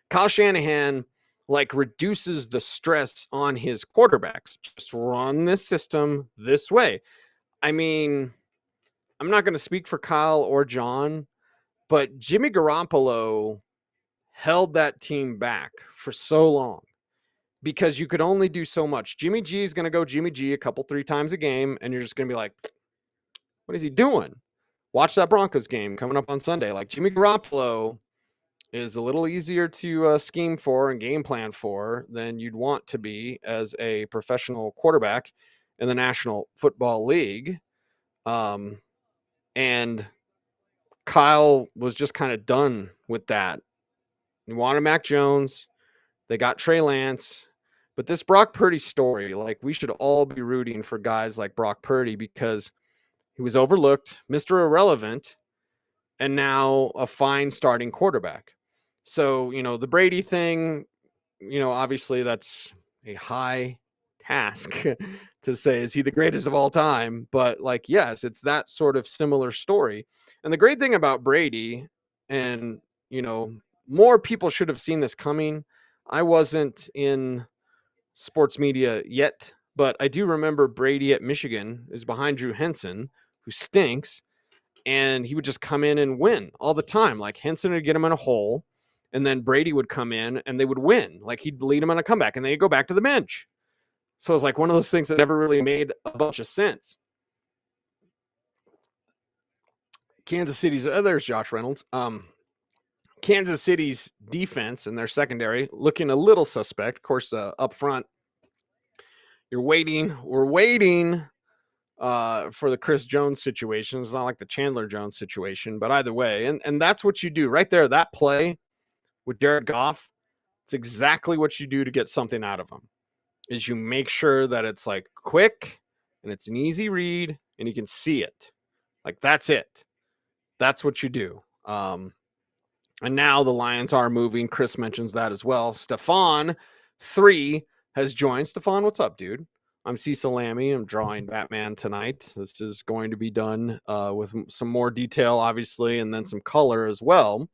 Kyle Shanahan like reduces the stress on his quarterbacks. Just run this system this way. I mean, I'm not going to speak for Kyle or John, but Jimmy Garoppolo held that team back for so long because you could only do so much. Jimmy G is going to go Jimmy G a couple, 3 times a game, and you're just going to be like, what is he doing? Watch that Broncos game coming up on Sunday. Like, Jimmy Garoppolo is a little easier to scheme for and game plan for than you'd want to be as a professional quarterback in the National Football League. And Kyle was just kind of done with that. He wanted Mac Jones. They got Trey Lance. But this Brock Purdy story, like, we should all be rooting for guys like Brock Purdy because he was overlooked, Mr. Irrelevant, and now a fine starting quarterback. So, the Brady thing, obviously that's a high task to say, is he the greatest of all time? But like, yes, it's that sort of similar story. And the great thing about Brady, and, more people should have seen this coming. I wasn't in sports media yet, but I do remember Brady at Michigan is behind Drew Henson, who stinks. And he would just come in and win all the time. Like, Henson would get him in a hole, and then Brady would come in and they would win. Like, he'd lead him on a comeback, and then he'd go back to the bench. So it was like one of those things that never really made a bunch of sense. Kansas City's, there's Josh Reynolds. Kansas City's defense and their secondary looking a little suspect. Of course, up front, we're waiting for the Chris Jones situation. It's not like the Chandler Jones situation, but either way. And that's what you do right there. That play with Jared Goff, it's exactly what you do to get something out of him, is you make sure that it's like quick and it's an easy read and you can see it. Like, that's it. That's what you do. And now the Lions are moving. Chris mentions that as well. Stefan 3 has joined. Stefan, what's up, dude? I'm Cecil Lammy. I'm drawing Batman tonight. This is going to be done with some more detail, obviously, and then some color as well.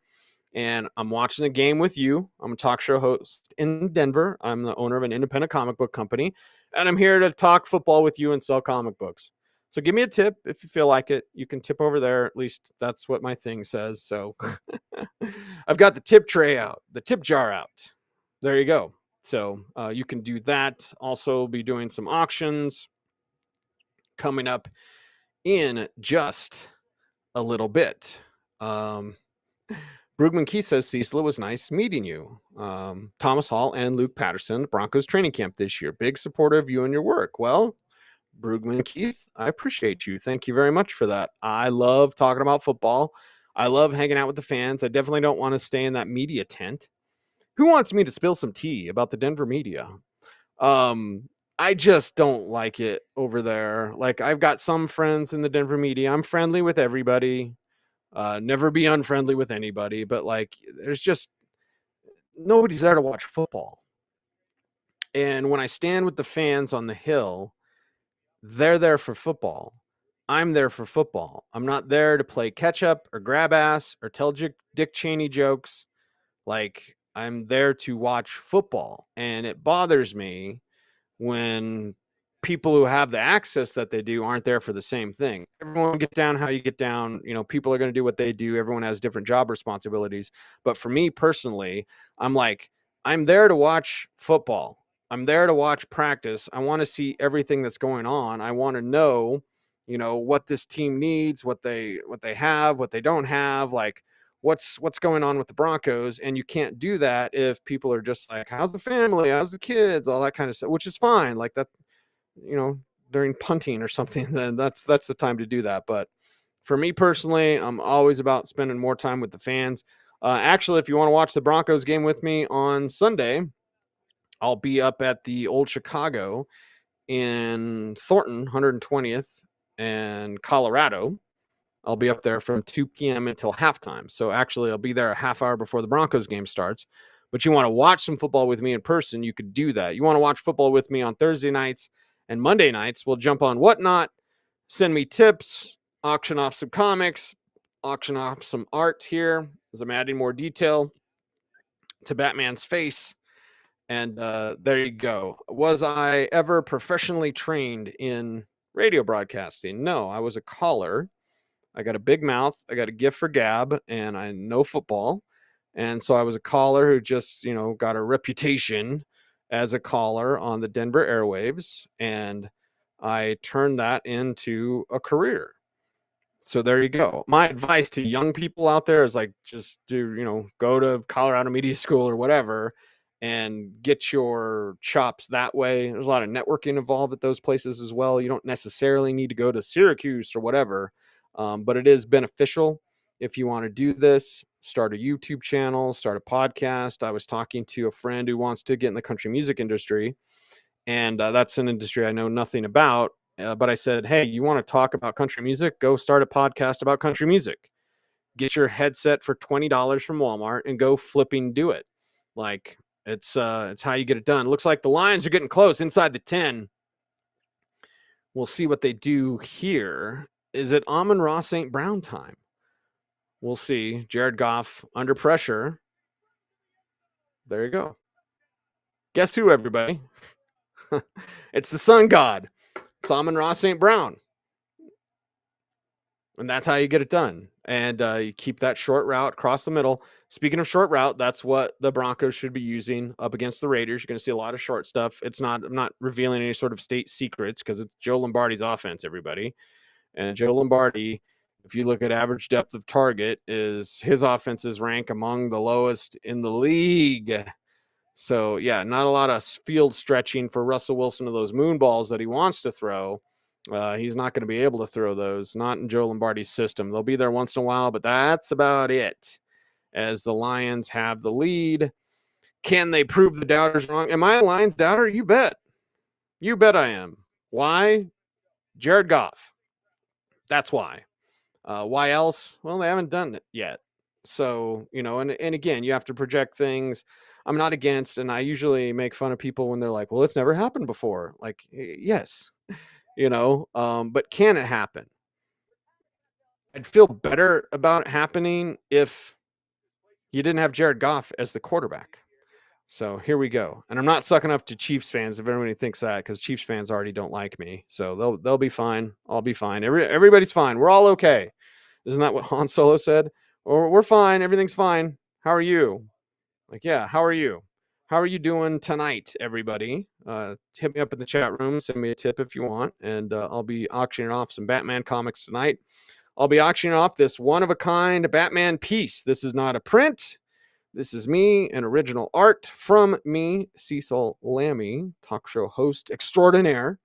And I'm watching the game with you. I'm a talk show host in Denver. I'm the owner of an independent comic book company, and I'm here to talk football with you and sell comic books. So give me a tip if you feel like it. You can tip over there. At least that's what my thing says. So I've got the tip tray out, the tip jar out. There you go. So you can do that. Also be doing some auctions coming up in just a little bit. Brugman Keith says, Cecil, it was nice meeting you. Thomas Hall and Luke Patterson, Broncos training camp this year. Big supporter of you and your work. Well, Brugman Keith, I appreciate you. Thank you very much for that. I love talking about football. I love hanging out with the fans. I definitely don't want to stay in that media tent. Who wants me to spill some tea about the Denver media? I just don't like it over there. Like, I've got some friends in the Denver media. I'm friendly with everybody. Never be unfriendly with anybody. But, like, there's just nobody's there to watch football. And when I stand with the fans on the Hill, they're there for football. I'm there for football. I'm not there to play catch up or grab ass or tell Dick Cheney jokes. Like, I'm there to watch football. And it bothers me when people who have the access that they do aren't there for the same thing. Everyone get down how you get down. People are going to do what they do. Everyone has different job responsibilities. But for me personally, I'm there to watch football. I'm there to watch practice. I want to see everything that's going on. I want to know, what this team needs, what they have, what they don't have, like what's going on with the Broncos. And you can't do that if people are just like, how's the family? How's the kids? All that kind of stuff, which is fine. Like that, during punting or something, then that's the time to do that. But for me personally, I'm always about spending more time with the fans. Actually, if you want to watch the Broncos game with me on Sunday, I'll be up at the Old Chicago in Thornton, 120th and Colorado. I'll be up there from 2 p.m. until halftime. So actually, I'll be there a half hour before the Broncos game starts. But you want to watch some football with me in person, you could do that. You want to watch football with me on Thursday nights and Monday nights, we'll jump on Whatnot, send me tips, auction off some comics, auction off some art here as I'm adding more detail to Batman's face. And there you go. Was I ever professionally trained in radio broadcasting? No, I was a caller. I got a big mouth. I got a gift for gab, and I know football. And so I was a caller who just, got a reputation as a caller on the Denver airwaves. And I turned that into a career. So there you go. My advice to young people out there is like, just go to Colorado Media School or whatever and get your chops that way. There's a lot of networking involved at those places as well. You don't necessarily need to go to Syracuse or whatever, but it is beneficial if you want to do this. Start a YouTube channel, start a podcast. I was talking to a friend who wants to get in the country music industry, and that's an industry I know nothing about. But I said, hey, you want to talk about country music? Go start a podcast about country music. Get your headset for $20 from Walmart and go flipping do it. Like, it's how you get it done. Looks like the Lions are getting close inside the 10. We'll see what they do here. Is it Amon-Ra St. Brown time? We'll see. Jared Goff under pressure. There you go. Guess who, everybody? It's the sun god. It's Amon-Ra St. Brown. And that's how you get it done. And you keep that short route across the middle. Speaking of short route, that's what the Broncos should be using up against the Raiders. You're going to see a lot of short stuff. I'm not revealing any sort of state secrets because it's Joe Lombardi's offense, everybody. And Joe Lombardi, if you look at average depth of target, his offenses rank among the lowest in the league. So, yeah, not a lot of field stretching for Russell Wilson of those moon balls that he wants to throw. He's not going to be able to throw those, not in Joe Lombardi's system. They'll be there once in a while, but that's about it, as the Lions have the lead. Can they prove the doubters wrong? Am I a Lions doubter? You bet. You bet I am. Why? Jared Goff. That's why. Why else? Well, they haven't done it yet. So, and again, you have to project things. I'm not against, and I usually make fun of people when they're like, well, it's never happened before. Like, yes, but can it happen? I'd feel better about it happening if you didn't have Jared Goff as the quarterback. So here we go. And I'm not sucking up to Chiefs fans if everybody thinks that, because Chiefs fans already don't like me. So they'll be fine. I'll be fine. Everybody's fine. We're all okay. Isn't that what Han Solo said? Or we're fine. Everything's fine. How are you? Like, yeah, how are you? How are you doing tonight, everybody? Hit me up in the chat room. Send me a tip if you want. And I'll be auctioning off some Batman comics tonight. I'll be auctioning off this one-of-a-kind Batman piece. This is not a print. This is me, an original art from me, Cecil Lammey, talk show host extraordinaire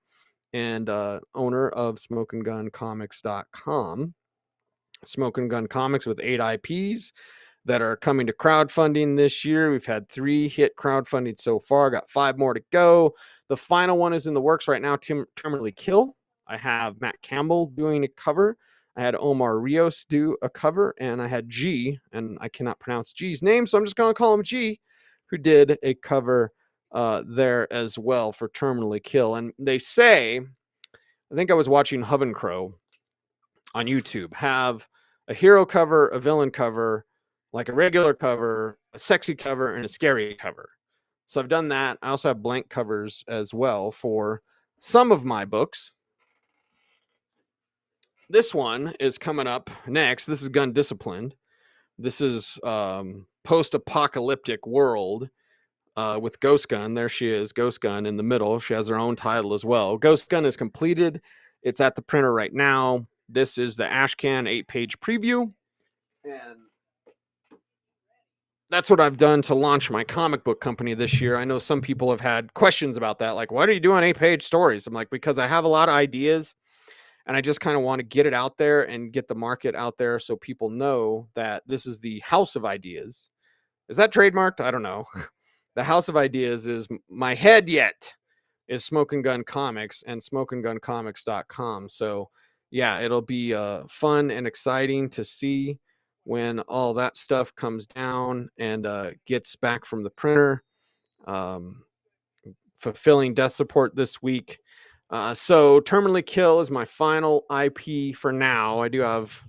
and owner of SmokeandGunComics.com. Smoke and Gun Comics with 8 IPs that are coming to crowdfunding this year. We've had 3 hit crowdfunding so far. Got 5 more to go. The final one is in the works right now, Terminally Kill. I have Matt Campbell doing a cover. I had Omar Rios do a cover, and I had G, and I cannot pronounce G's name, so I'm just going to call him G, who did a cover there as well for Terminally Kill. And they say, I think I was watching Hoven Crow on YouTube, have a hero cover, a villain cover, like a regular cover, a sexy cover, and a scary cover. So I've done that. I also have blank covers as well for some of my books. This one is coming up next. This is Gun Disciplined. This is post-apocalyptic world with Ghost Gun. There she is, Ghost Gun in the middle. She has her own title as well. Ghost Gun is completed. It's at the printer right now. This is the Ashcan 8-page preview. And that's what I've done to launch my comic book company this year. I know some people have had questions about that. Like, why are you doing 8-page stories? I'm like, because I have a lot of ideas. And I just kind of want to get it out there and get the market out there so people know that this is the House of Ideas. Is that trademarked? I don't know. The House of Ideas is my head yet is Smoke and Gun Comics and SmokeandGunComics.com. So, yeah, it'll be fun and exciting to see when all that stuff comes down and gets back from the printer. Fulfilling death support this week. So Terminally Kill is my final IP for now. I do have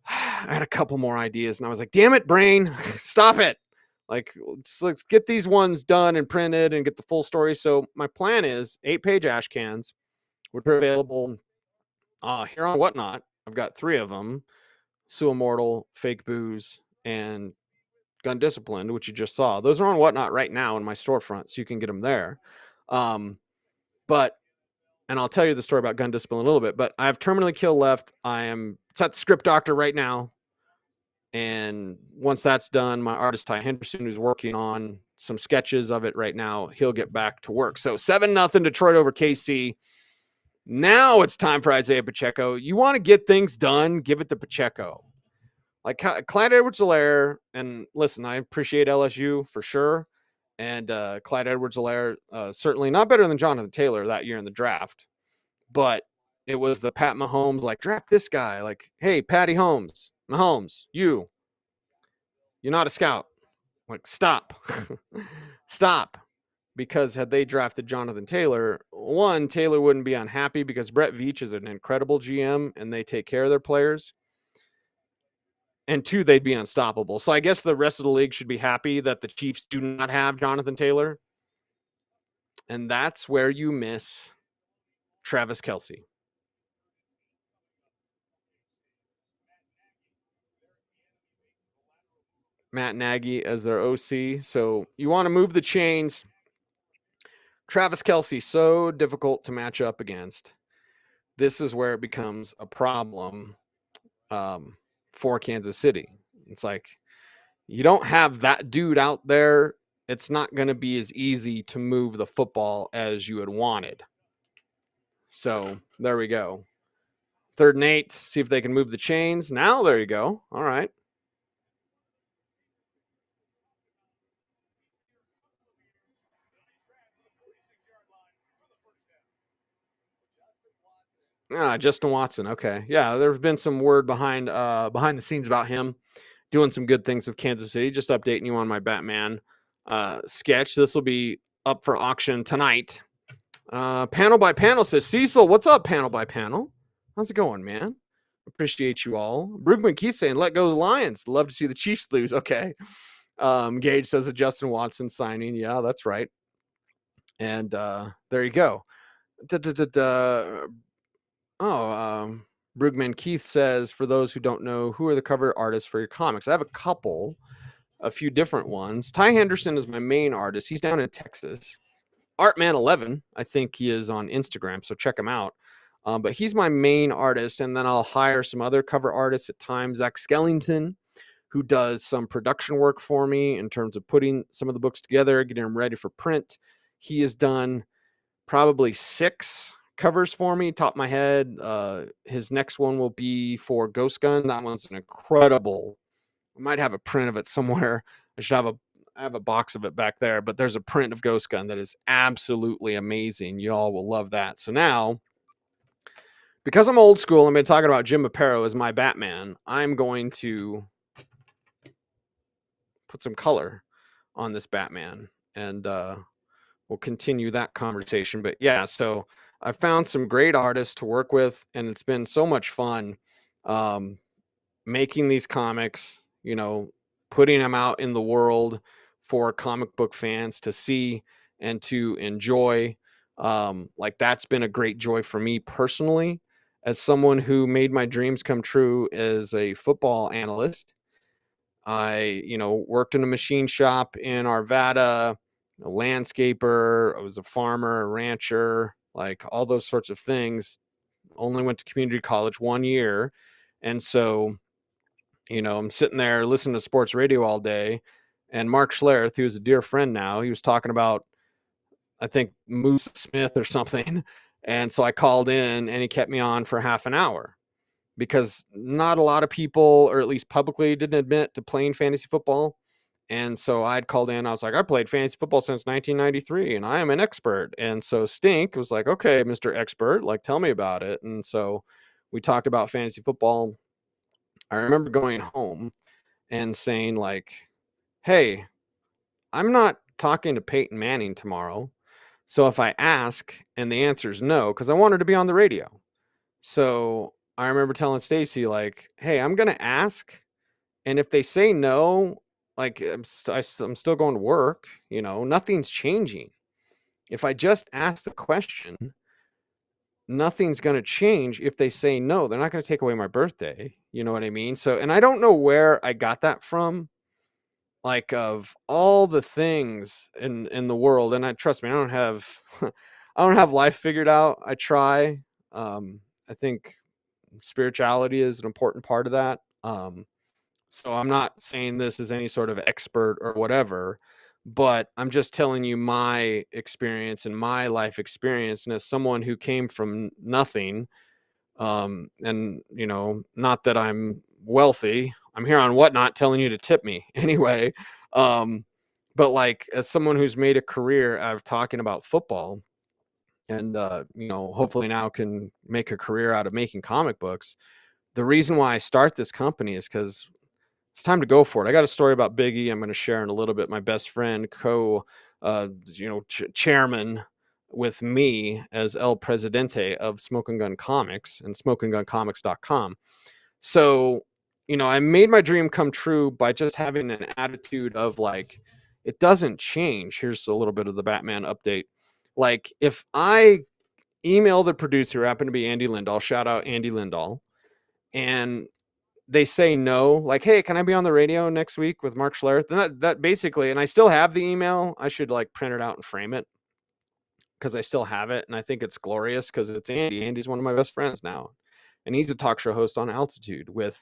I had a couple more ideas, and I was like, damn it, brain, stop it. Like, let's get these ones done and printed and get the full story. So my plan is 8-page ash cans, which are available here on Whatnot. I've got 3 of them: Sue Immortal, Fake Booze, and Gun Disciplined, which you just saw. Those are on Whatnot right now in my storefront, so you can get them there. But, and I'll tell you the story about Gun Discipline in a little bit, but I have Terminally Kill left. It's at the Script Doctor right now. And once that's done, my artist Ty Henderson, who's working on some sketches of it right now, he'll get back to work. So 7-0 Detroit over KC. Now it's time for Isaiah Pacheco. You want to get things done, give it to Pacheco. Like Clyde Edwards-Helaire, and listen, I appreciate LSU for sure. And Clyde Edwards-Helaire, certainly not better than Jonathan Taylor that year in the draft. But it was the Pat Mahomes, like, draft this guy. Like, hey, Patty Mahomes, you're not a scout. Like, stop. Stop. Because had they drafted Jonathan Taylor, one, Taylor wouldn't be unhappy because Brett Veach is an incredible GM and they take care of their players. And 2, they'd be unstoppable. So I guess the rest of the league should be happy that the Chiefs do not have Jonathan Taylor. And that's where you miss Travis Kelce. Matt Nagy as their OC. So you want to move the chains. Travis Kelce, so difficult to match up against. This is where it becomes a problem for Kansas City. It's like, you don't have that dude out there. It's not going to be as easy to move the football as you had wanted. So there we go. 3rd and 8. See if they can move the chains. Now there you go. All right. Justin Watson. Okay. Yeah, there's been some word behind the scenes about him doing some good things with Kansas City. Just updating you on my Batman sketch. This will be up for auction tonight. Panel by Panel says, Cecil, what's up, Panel by Panel? How's it going, man? Appreciate you all. Brugman Keith saying, let go the Lions. Love to see the Chiefs lose. Okay. Gage says a Justin Watson signing. Yeah, that's right. And there you go. Brugman Keith says, for those who don't know, who are the cover artists for your comics? I have a few different ones. Ty Henderson is my main artist. He's down in Texas. Artman11, I think he is on Instagram, so check him out. But he's my main artist, and then I'll hire some other cover artists at times. Zach Skellington, who does some production work for me in terms of putting some of the books together, getting them ready for print. He has done probably 6 covers for me, top of my head. His next one will be for Ghost Gun. That one's an incredible. I might have a print of it somewhere. I have a box of it back there, but there's a print of Ghost Gun that is absolutely amazing. Y'all will love that. So now, because I'm old school, I've been talking about Jim Aparo as my Batman. I'm going to put some color on this Batman, and we'll continue that conversation. But yeah, so I found some great artists to work with, and it's been so much fun making these comics, putting them out in the world for comic book fans to see and to enjoy. Like, that's been a great joy for me personally, as someone who made my dreams come true as a football analyst. I, worked in a machine shop in Arvada, a landscaper. I was a farmer, a rancher, like all those sorts of things. Only went to community college 1 year. And so, I'm sitting there listening to sports radio all day. And Mark Schlereth, who's a dear friend now, he was talking about, I think, Moose Smith or something. And so I called in, and he kept me on for half an hour, because not a lot of people, or at least publicly, didn't admit to playing fantasy football. And so I'd called in. I was like, I played fantasy football since 1993, and I am an expert. And so Stink was like, okay, Mr. Expert, like, tell me about it. And so we talked about fantasy football. I remember going home and saying, like, hey, I'm not talking to Peyton Manning tomorrow. So if I ask and the answer is no, because I wanted to be on the radio. So I remember telling Stacy, like, hey, I'm going to ask. And if they say no, like, I'm still going to work, nothing's changing. If I just ask the question, nothing's going to change. If they say no, they're not going to take away my birthday. You know what I mean? So, and I don't know where I got that from, like, of all the things in the world. And trust me, I don't have, I don't have life figured out. I try. I think spirituality is an important part of that. So I'm not saying this as any sort of expert or whatever, but I'm just telling you my experience and my life experience. And as someone who came from nothing, and not that I'm wealthy, I'm here on Whatnot telling you to tip me anyway. But like, as someone who's made a career out of talking about football, and hopefully now can make a career out of making comic books. The reason why I start this company is because it's time to go for it. I got a story about Biggie I'm going to share in a little bit. My best friend, chairman with me as El Presidente of Smoke and Gun Comics and smokeandguncomics.com. So, I made my dream come true by just having an attitude of like, it doesn't change. Here's a little bit of the Batman update. Like, if I email the producer, who happened to be Andy Lindahl, shout out Andy Lindahl, and they say no, like, hey, can I be on the radio next week with Mark Schlereth? And that basically, and I still have the email. I should like print it out and frame it because I still have it. And I think it's glorious because it's Andy. Andy's one of my best friends now. And he's a talk show host on Altitude with,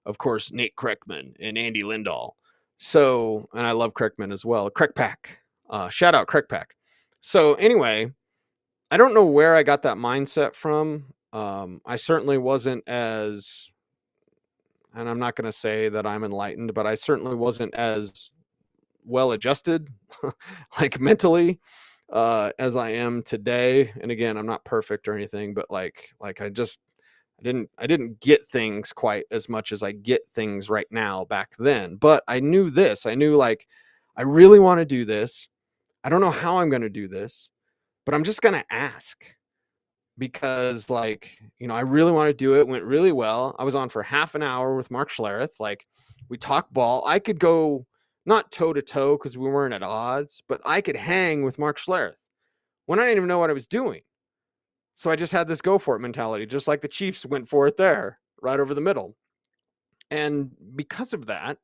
of course, Nate Kreckman and Andy Lindahl. So, and I love Kreckman as well. Kreckpack. Shout out Kreckpack. So anyway, I don't know where I got that mindset from. I certainly wasn't as, and I'm not going to say that I'm enlightened, but I certainly wasn't as well adjusted, like mentally, as I am today. And again, I'm not perfect or anything, but like I didn't get things quite as much as I get things right now back then. But I knew this. I knew, like, I really want to do this. I don't know how I'm going to do this, but I'm just going to ask. Because, like, I really want to do it. It went really well. I was on for half an hour with Mark Schlereth. Like, we talked ball. I could go not toe to toe because we weren't at odds, but I could hang with Mark Schlereth when I didn't even know what I was doing. So I just had this go for it mentality, just like the Chiefs went for it there, right over the middle. And because of that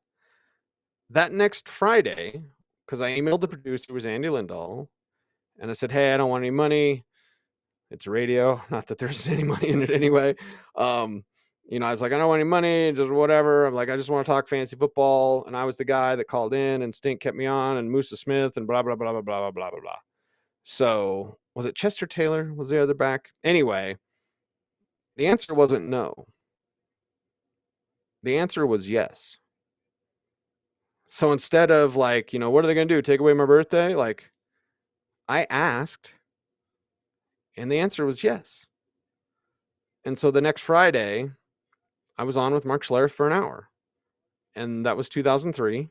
next Friday, because I emailed the producer, it was Andy Lindahl, and I said, hey, I don't want any money. It's radio. Not that there's any money in it anyway. I was like, I don't want any money, just whatever. I'm like, I just want to talk fantasy football. And I was the guy that called in, and Stink kept me on, and Musa Smith, and blah, blah, blah, blah, blah, blah, blah, blah, blah. So was it Chester Taylor? Was the other back? Anyway, the answer wasn't no. The answer was yes. So instead of like, what are they going to do? Take away my birthday? Like, I asked, and the answer was yes. And so the next Friday, I was on with Mark Schlereth for an hour. And that was 2003.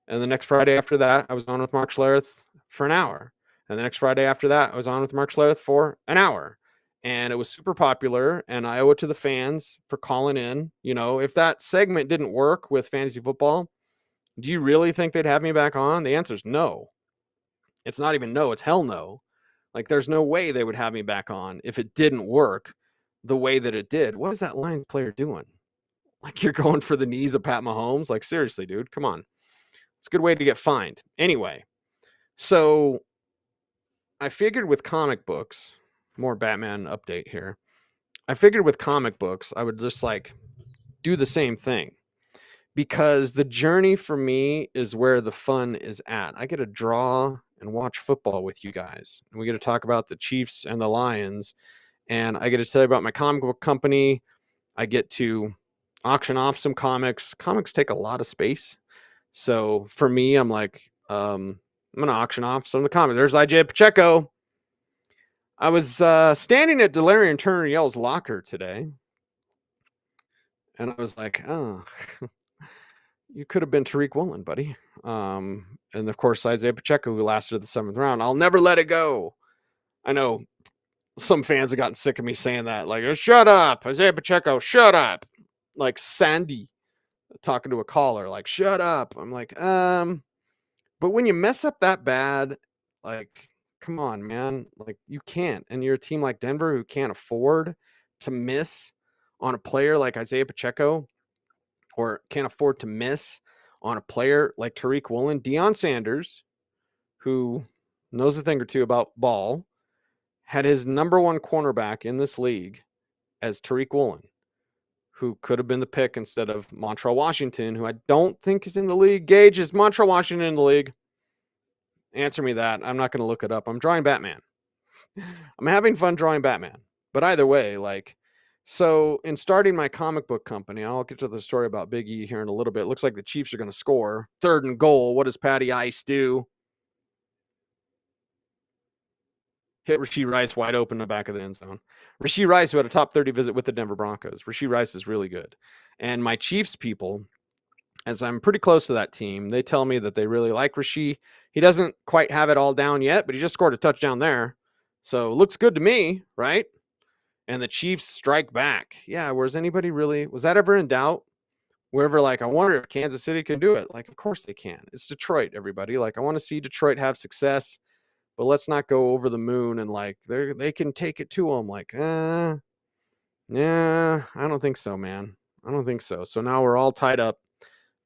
And the next Friday after that, I was on with Mark Schlereth for an hour. And the next Friday after that, I was on with Mark Schlereth for an hour. And it was super popular. And I owe it to the fans for calling in. If that segment didn't work with fantasy football, do you really think they'd have me back on? The answer is no. It's not even no, it's hell no. Like, there's no way they would have me back on if it didn't work the way that it did. What is that Lions player doing? Like, you're going for the knees of Pat Mahomes? Like, seriously, dude, come on. It's a good way to get fined. Anyway, so I figured with comic books, more Batman update here. I figured with comic books, I would just like do the same thing, because the journey for me is where the fun is at. I get to draw and watch football with you guys, and we get to talk about the Chiefs and the Lions, and I get to tell you about my comic book company. I get to auction off some comics. Comics take a lot of space. So for me, I'm like, I'm going to auction off some of the comics. There's IJ Pacheco. I was standing at Delarian Turner Yell's locker today, and I was like, oh, you could have been Tariq Woolen, buddy. And of course, Isaiah Pacheco, who lasted the 7th round. I'll never let it go. I know some fans have gotten sick of me saying that. Like, shut up, Isaiah Pacheco, shut up. Like Sandy talking to a caller, like, shut up. I'm like, but when you mess up that bad, like, come on, man. Like, you can't. And you're a team like Denver who can't afford to miss on a player like Isaiah Pacheco, or can't afford to miss on a player like Tariq Woolen. Deion Sanders, who knows a thing or two about ball, had his number one cornerback in this league as Tariq Woolen, who could have been the pick instead of Montrell Washington, who I don't think is in the league. Gage, is Montrell Washington in the league? Answer me that. I'm not going to look it up. I'm drawing Batman. I'm having fun drawing Batman. But either way, like, so in starting my comic book company, I'll get to the story about Big E here in a little bit. It looks like the Chiefs are going to score. 3rd and goal. What does Patty Ice do? Hit Rashee Rice wide open in the back of the end zone. Rashee Rice, who had a top 30 visit with the Denver Broncos. Rashee Rice is really good. And my Chiefs people, as I'm pretty close to that team, they tell me that they really like Rashee. He doesn't quite have it all down yet, but he just scored a touchdown there. So looks good to me, right? And the Chiefs strike back. Yeah, was that ever in doubt? Wherever, like, I wonder if Kansas City can do it. Like, of course they can. It's Detroit, everybody. Like, I want to see Detroit have success, but let's not go over the moon and, like, they can take it to them. Like, yeah, I don't think so, man. I don't think so. So now we're all tied up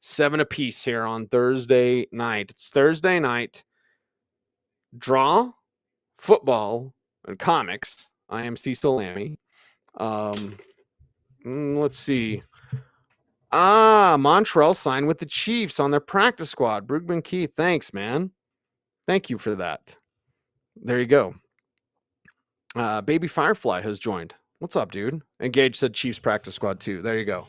7 apiece here on Thursday night. It's Thursday night. Draw, football, and comics. I am Cecil Lammy. Let's see. Montrell signed with the Chiefs on their practice squad. Brugman Keith, thanks, man. Thank you for that. There you go. Baby Firefly has joined. What's up, dude? Engage said Chiefs practice squad too. There you go.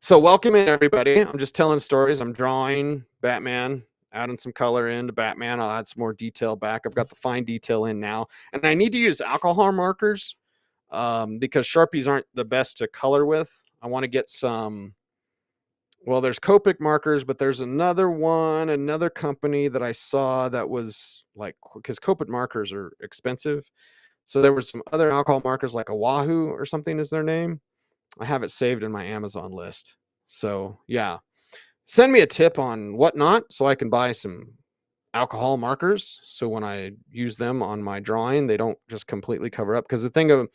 So welcome in, everybody. I'm just telling stories. I'm drawing Batman, adding some color into Batman. I'll add some more detail back. I've got the fine detail in now. And I need to use alcohol markers because Sharpies aren't the best to color with. I want to get some, well, there's Copic markers, but there's another company that I saw that was like, because Copic markers are expensive. So there were some other alcohol markers like Oahu or something is their name. I have it saved in my Amazon list. So yeah, send me a tip on Whatnot so I can buy some alcohol markers. So when I use them on my drawing, they don't just completely cover up. Because the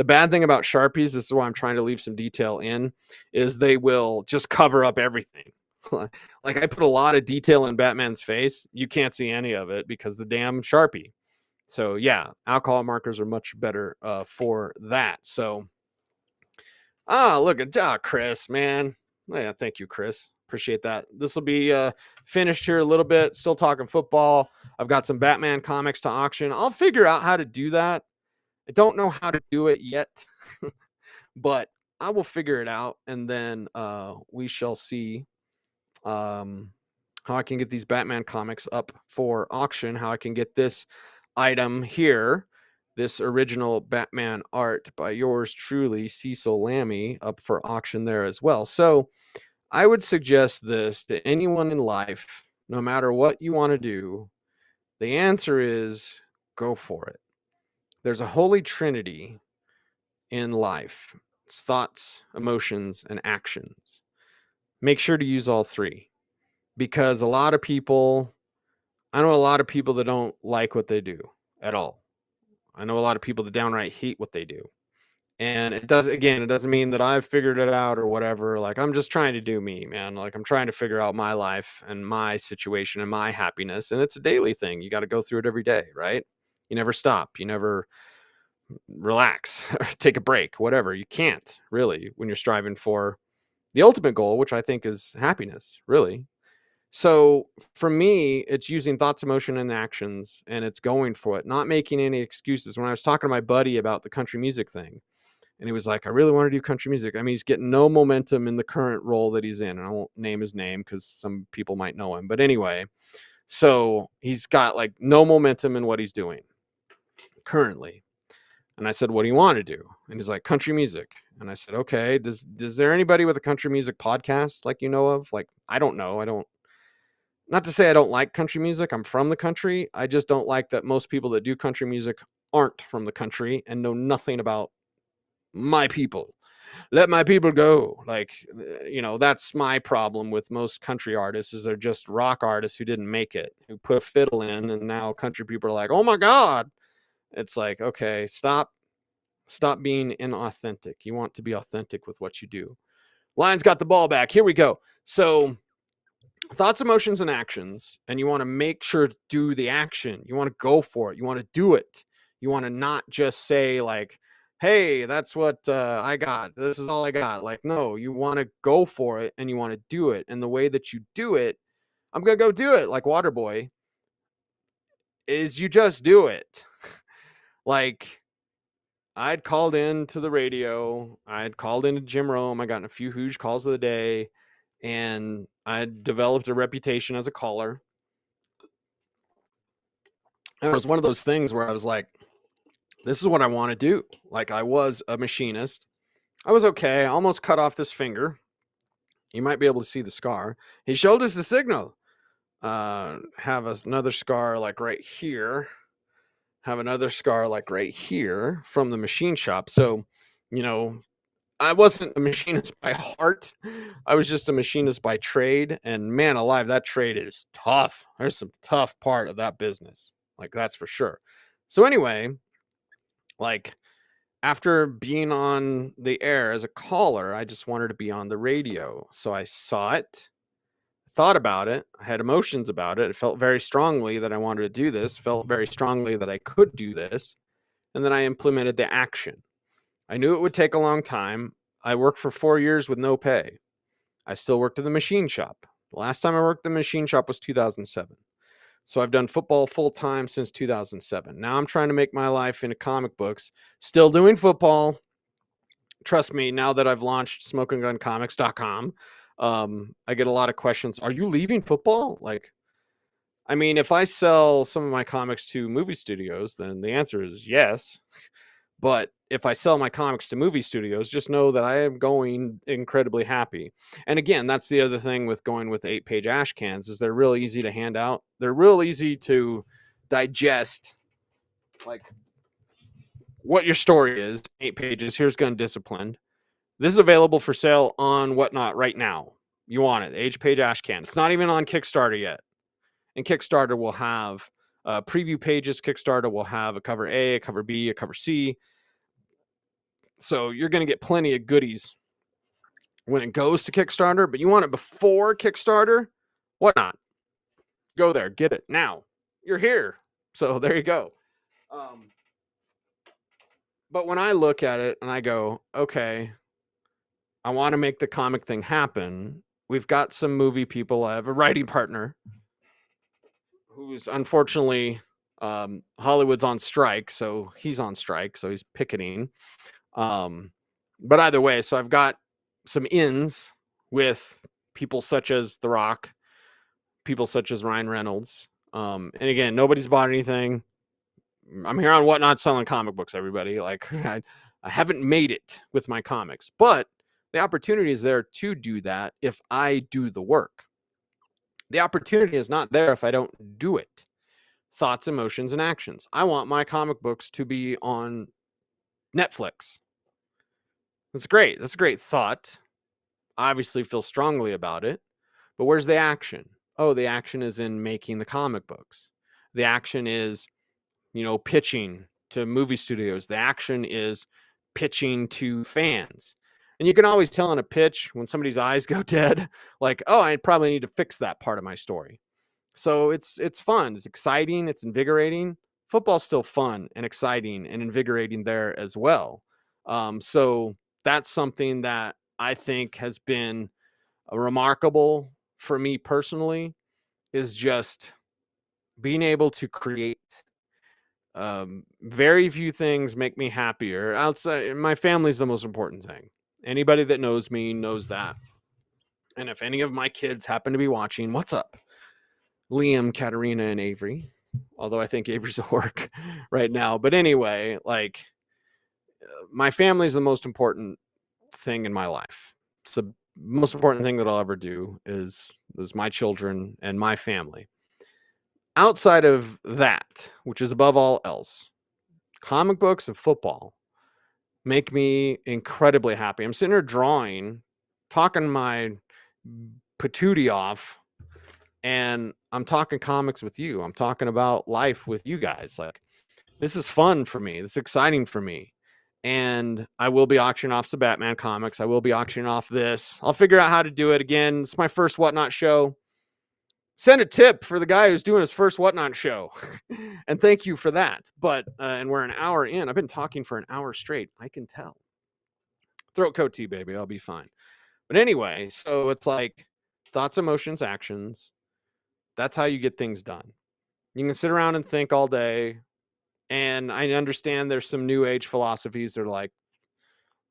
bad thing about Sharpies, this is why I'm trying to leave some detail in, is they will just cover up everything. Like I put a lot of detail in Batman's face. You can't see any of it because the damn Sharpie. So yeah, alcohol markers are much better for that. So look at Chris, man. Yeah, thank you, Chris. Appreciate that. This will be finished here a little bit. Still talking football. I've got some Batman comics to auction. I'll figure out how to do that. I don't know how to do it yet, but I will figure it out, and then we shall see how I can get these Batman comics up for auction, how I can get this item here, this original Batman art by yours truly, Cecil Lammy, up for auction there as well. So I would suggest this to anyone in life, no matter what you want to do. The answer is go for it. There's a holy trinity in life. It's thoughts, emotions, and actions. Make sure to use all three, because I know a lot of people that don't like what they do at all. I know a lot of people that downright hate what they do. And it doesn't mean that I've figured it out or whatever. Like, I'm just trying to do me, man. Like, I'm trying to figure out my life and my situation and my happiness. And it's a daily thing. You got to go through it every day, right? You never stop. You never relax or take a break, whatever. You can't really when you're striving for the ultimate goal, which I think is happiness, really. So for me, it's using thoughts, emotion, and actions, and it's going for it, not making any excuses. When I was talking to my buddy about the country music thing, and he was like, I really want to do country music. I mean, he's getting no momentum in the current role that he's in. And I won't name his name because some people might know him. But anyway, so he's got like no momentum in what he's doing currently. And I said, what do you want to do? And he's like, country music. And I said, okay, does there anybody with a country music podcast like you know of? Like, I don't know. not to say I don't like country music. I'm from the country. I just don't like that most people that do country music aren't from the country and know nothing about my people. Let my people go. Like, that's my problem with most country artists is they're just rock artists who didn't make it, who put a fiddle in, and now country people are like, oh my God. It's like, okay, stop being inauthentic. You want to be authentic with what you do. Lions got the ball back. Here we go. So thoughts, emotions, and actions. And you want to make sure to do the action. You want to go for it. You want to do it. You want to not just say like, hey, that's what I got. This is all I got. Like, no, you want to go for it and you want to do it. And the way that you do it, I'm going to go do it like Waterboy, is you just do it. Like, I'd called in to the radio. I'd called into Jim Rome. I got a few huge calls of the day, and I developed a reputation as a caller. And it was one of those things where I was like, this is what I want to do. Like, I was a machinist. I was okay. I almost cut off this finger. You might be able to see the scar. He showed us the signal. Have another scar like right here. Have another scar like right here from the machine shop. So, I wasn't a machinist by heart. I was just a machinist by trade. And man alive, that trade is tough. There's some tough part of that business. Like, that's for sure. So anyway, like, after being on the air as a caller, I just wanted to be on the radio. So I saw it, thought about it, I had emotions about it. It felt very strongly that I wanted to do this, felt very strongly that I could do this. And then I implemented the action. I knew it would take a long time. I worked for 4 years with no pay. I still worked at the machine shop. The last time I worked at the machine shop was 2007. So I've done football full time since 2007. Now I'm trying to make my life into comic books, still doing football. Trust me, now that I've launched smokingguncomics.com, I get a lot of questions. Are you leaving football? Like, I mean, if I sell some of my comics to movie studios, then the answer is yes. But if I sell my comics to movie studios, just know that I am going incredibly happy. And again, that's the other thing with going with 8-page ash cans is they're real easy to hand out. They're real easy to digest, like what your story is. 8 pages. Here's Gun Disciplined. This is available for sale on Whatnot right now. You want it. 8-page ash can. It's not even on Kickstarter yet. And Kickstarter will have preview pages. Kickstarter will have a cover A, a cover B, a cover C. So you're going to get plenty of goodies when it goes to Kickstarter, but you want it before Kickstarter? Whatnot. Go there, get it now. You're here. So there you go. But when I look at it and I go, okay, I want to make the comic thing happen. We've got some movie people. I have a writing partner who's unfortunately Hollywood's on strike. So he's on strike. So he's picketing. But either way, so I've got some ins with people such as The Rock, people such as Ryan Reynolds. And again, nobody's bought anything. I'm here on Whatnot selling comic books, everybody. Like, I haven't made it with my comics, but the opportunity is there to do that if I do the work. The opportunity is not there if I don't do it. Thoughts, emotions, and actions. I want my comic books to be on Netflix. That's great. That's a great thought. I obviously feel strongly about it, but where's the action? Oh, the action is in making the comic books. The action is, pitching to movie studios. The action is pitching to fans. And you can always tell in a pitch when somebody's eyes go dead, like, oh, I probably need to fix that part of my story. So it's fun. It's exciting. It's invigorating. Football's still fun and exciting and invigorating there as well. So that's something that I think has been remarkable for me personally, is just being able to create. Very few things make me happier. Outside, my family's the most important thing. Anybody that knows me knows that. And if any of my kids happen to be watching, what's up? Liam, Katarina, and Avery. Although I think Avery's at work right now. But anyway, like, my family is the most important thing in my life. It's the most important thing that I'll ever do is my children and my family. Outside of that, which is above all else, comic books and football make me incredibly happy. I'm sitting here drawing, talking my patootie off, and I'm talking comics with you. I'm talking about life with you guys. Like, this is fun for me. This is exciting for me. And I will be auctioning off some Batman comics. I will be auctioning off this. I'll figure out how to do it again. It's my first Whatnot show. Send a tip for the guy who's doing his first Whatnot show. And thank you for that. But, and we're an hour in. I've been talking for an hour straight. I can tell. Throat coat tea, baby. I'll be fine. But anyway, so it's like thoughts, emotions, actions. That's how you get things done. You can sit around and think all day. And I understand there's some new age philosophies that are like,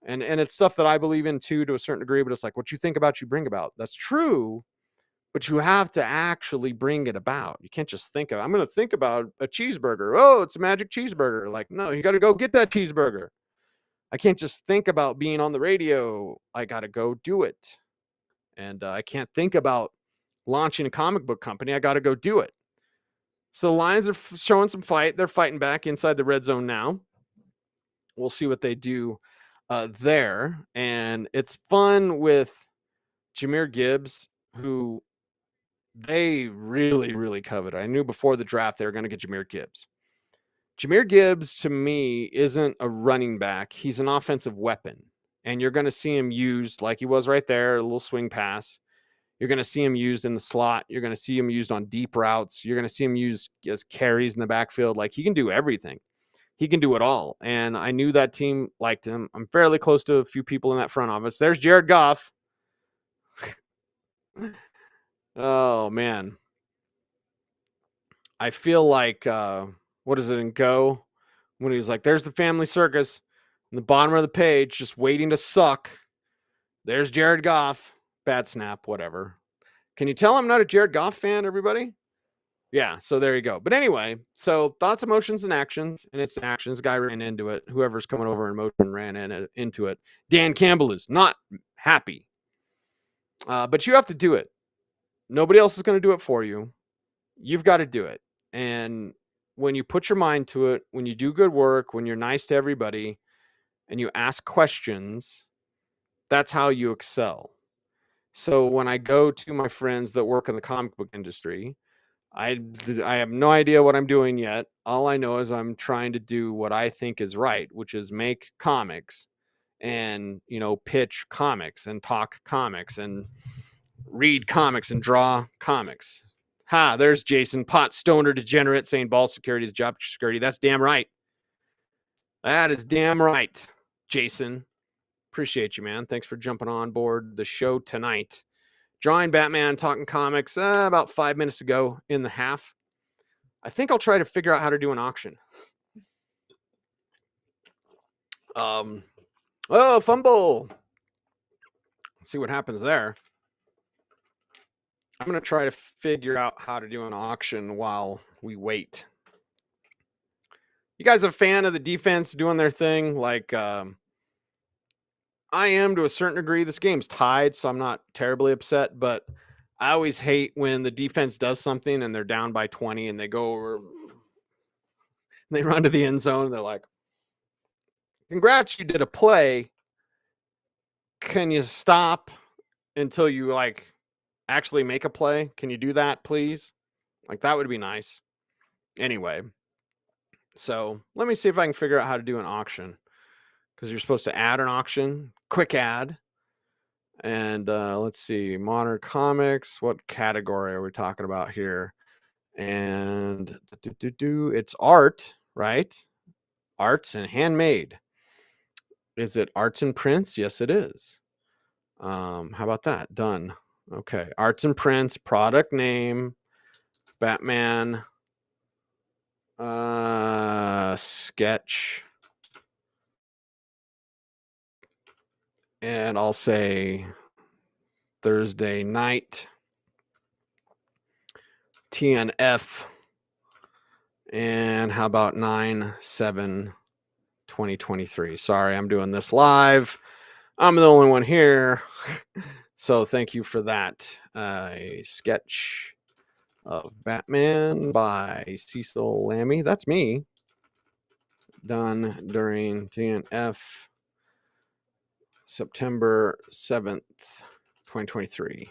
and it's stuff that I believe in too, to a certain degree, but it's like, what you think about, you bring about. That's true, but you have to actually bring it about. You can't just think of, I'm going to think about a cheeseburger. Oh, it's a magic cheeseburger. Like, no, you got to go get that cheeseburger. I can't just think about being on the radio. I got to go do it. And I can't think about launching a comic book company. I got to go do it. So the Lions are showing some fight. They're fighting back inside the red zone now. We'll see what they do there. And it's fun with Jahmyr Gibbs, who they really, really coveted. I knew before the draft they were going to get Jahmyr Gibbs. Jahmyr Gibbs, to me, isn't a running back. He's an offensive weapon. And you're going to see him used like he was right there, a little swing pass. You're going to see him used in the slot. You're going to see him used on deep routes. You're going to see him used as carries in the backfield. Like, he can do everything. He can do it all. And I knew that team liked him. I'm fairly close to a few people in that front office. There's Jared Goff. Oh, man. I feel like, what is it in Go? When he was like, there's the family circus in the bottom of the page, just waiting to suck. There's Jared Goff. Bad snap, whatever. Can you tell I'm not a Jared Goff fan, everybody? Yeah, so there you go. But anyway, so thoughts, emotions, and actions. And it's actions. Guy ran into it. Whoever's coming over in motion ran into it. Dan Campbell is not happy. But you have to do it. Nobody else is going to do it for you. You've got to do it. And when you put your mind to it, when you do good work, when you're nice to everybody, and you ask questions, that's how you excel. So when I go to my friends that work in the comic book industry, I have no idea what I'm doing yet. All I know is I'm trying to do what I think is right, which is make comics and, pitch comics and talk comics and read comics and draw comics. Ha, there's Jason, pot stoner degenerate, saying ball security is job security. That's damn right. That is damn right, Jason. Appreciate you, man. Thanks for jumping on board the show tonight. Drawing Batman, talking comics about 5 minutes ago in the half. I think I'll try to figure out how to do an auction. Oh, fumble. Let's see what happens there. I'm going to try to figure out how to do an auction while we wait. You guys a fan of the defense doing their thing? Like, I am to a certain degree. This game's tied, so I'm not terribly upset, but I always hate when the defense does something and they're down by 20 and they go over, and they run to the end zone and they're like, congrats, you did a play. Can you stop until you actually make a play? Can you do that, please? That would be nice. Anyway, so let me see if I can figure out how to do an auction, because you're supposed to add an auction, quick add. And let's see, modern comics. What category are we talking about here? And it's art, right? Arts and handmade. Is it arts and prints? Yes, it is. How about that? Done. Okay. Arts and prints, product name, Batman, sketch. And I'll say Thursday night, TNF. And how about 9/7/2023? Sorry, I'm doing this live. I'm the only one here. So thank you for that. A sketch of Batman by Cecil Lammey. That's me. Done during TNF September 7th, 2023.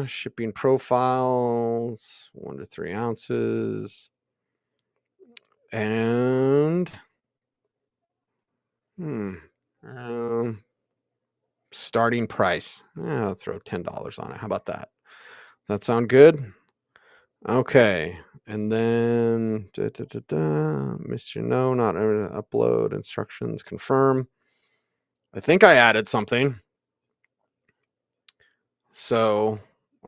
Shipping profiles, 1 to 3 ounces. And starting price. I'll throw $10 on it. How about that? That sound good? Okay. And then missed your no, not upload instructions, confirm. I think I added something. So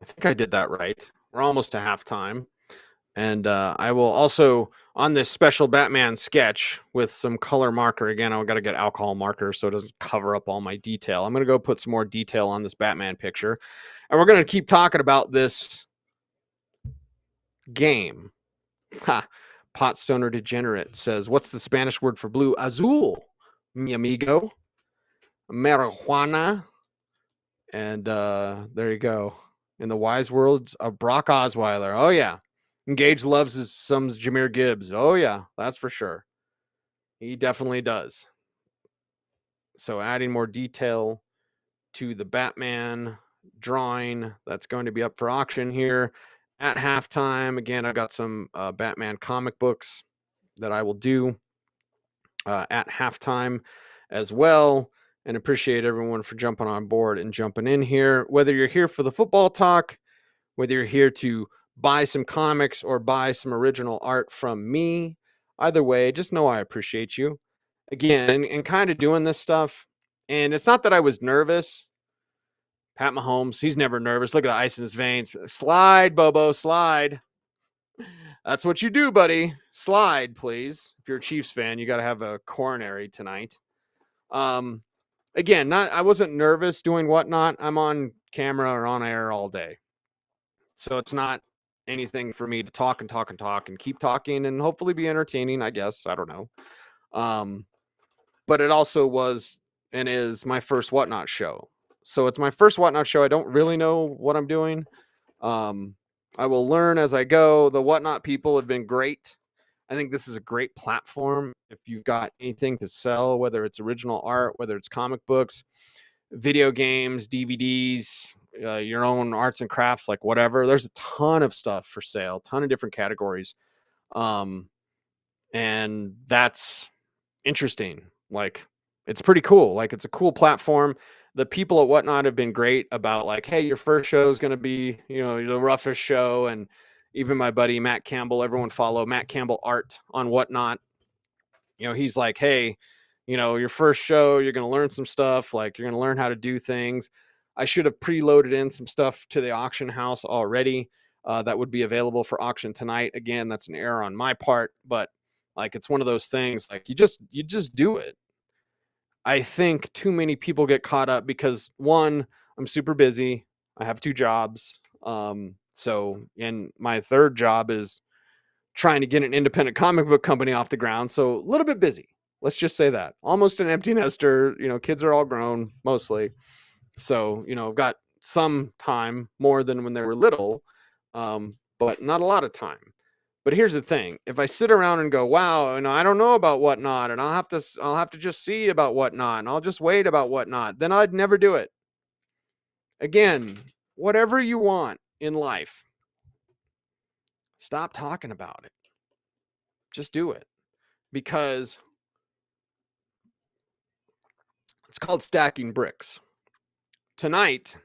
I think I did that right. We're almost to halftime. And I will also, on this special Batman sketch with some color marker, again, I've got to get alcohol marker so it doesn't cover up all my detail. I'm going to go put some more detail on this Batman picture. And we're going to keep talking about this game. Pot Stoner Degenerate says, what's the Spanish word for blue? Azul, mi amigo. Marijuana. And there you go. In the wise words of Brock Osweiler. Oh, yeah. Engage loves some Jameer Gibbs. Oh, yeah, that's for sure. He definitely does. So adding more detail to the Batman drawing that's going to be up for auction here at halftime. Again, I've got some Batman comic books that I will do at halftime as well. And appreciate everyone for jumping on board and jumping in here. Whether you're here for the football talk, whether you're here to buy some comics or buy some original art from me, either way, just know I appreciate you. Again, and kind of doing this stuff. And it's not that I was nervous. Pat Mahomes, he's never nervous. Look at the ice in his veins. Slide, Bobo, slide. That's what you do, buddy. Slide, please. If you're a Chiefs fan, you got to have a coronary tonight. Again, I wasn't nervous doing whatnot. I'm on camera or on air all day. So it's not anything for me to talk and keep talking and hopefully be entertaining, I guess. I don't know. But it also was and is my first Whatnot show. So it's my first Whatnot show. I don't really know what I'm doing. I will learn as I go. The Whatnot people have been great. I think this is a great platform. If you've got anything to sell, whether it's original art, whether it's comic books, video games, DVDs, your own arts and crafts, like whatever, there's a ton of stuff for sale, ton of different categories. And that's interesting. Like, it's pretty cool. Like, it's a cool platform. The people at Whatnot have been great about like, hey, your first show is going to be, the roughest show. And even my buddy, Matt Campbell, everyone follow Matt Campbell Art on Whatnot. He's like, hey, your first show, you're going to learn some stuff. Like, you're going to learn how to do things. I should have preloaded in some stuff to the auction house already that would be available for auction tonight. Again, that's an error on my part, but like, it's one of those things, like you just do it. I think too many people get caught up because, one, I'm super busy. I have 2 jobs. And my third job is trying to get an independent comic book company off the ground. So a little bit busy. Let's just say that. Almost an empty nester. Kids are all grown mostly. So, I've got some time, more than when they were little, but not a lot of time. But here's the thing. If I sit around and go, wow, I don't know about Whatnot, and I'll have to just see about Whatnot, and I'll just wait about Whatnot, then I'd never do it. Again, whatever you want in life, stop talking about it. Just do it. Because it's called stacking bricks. Tonight,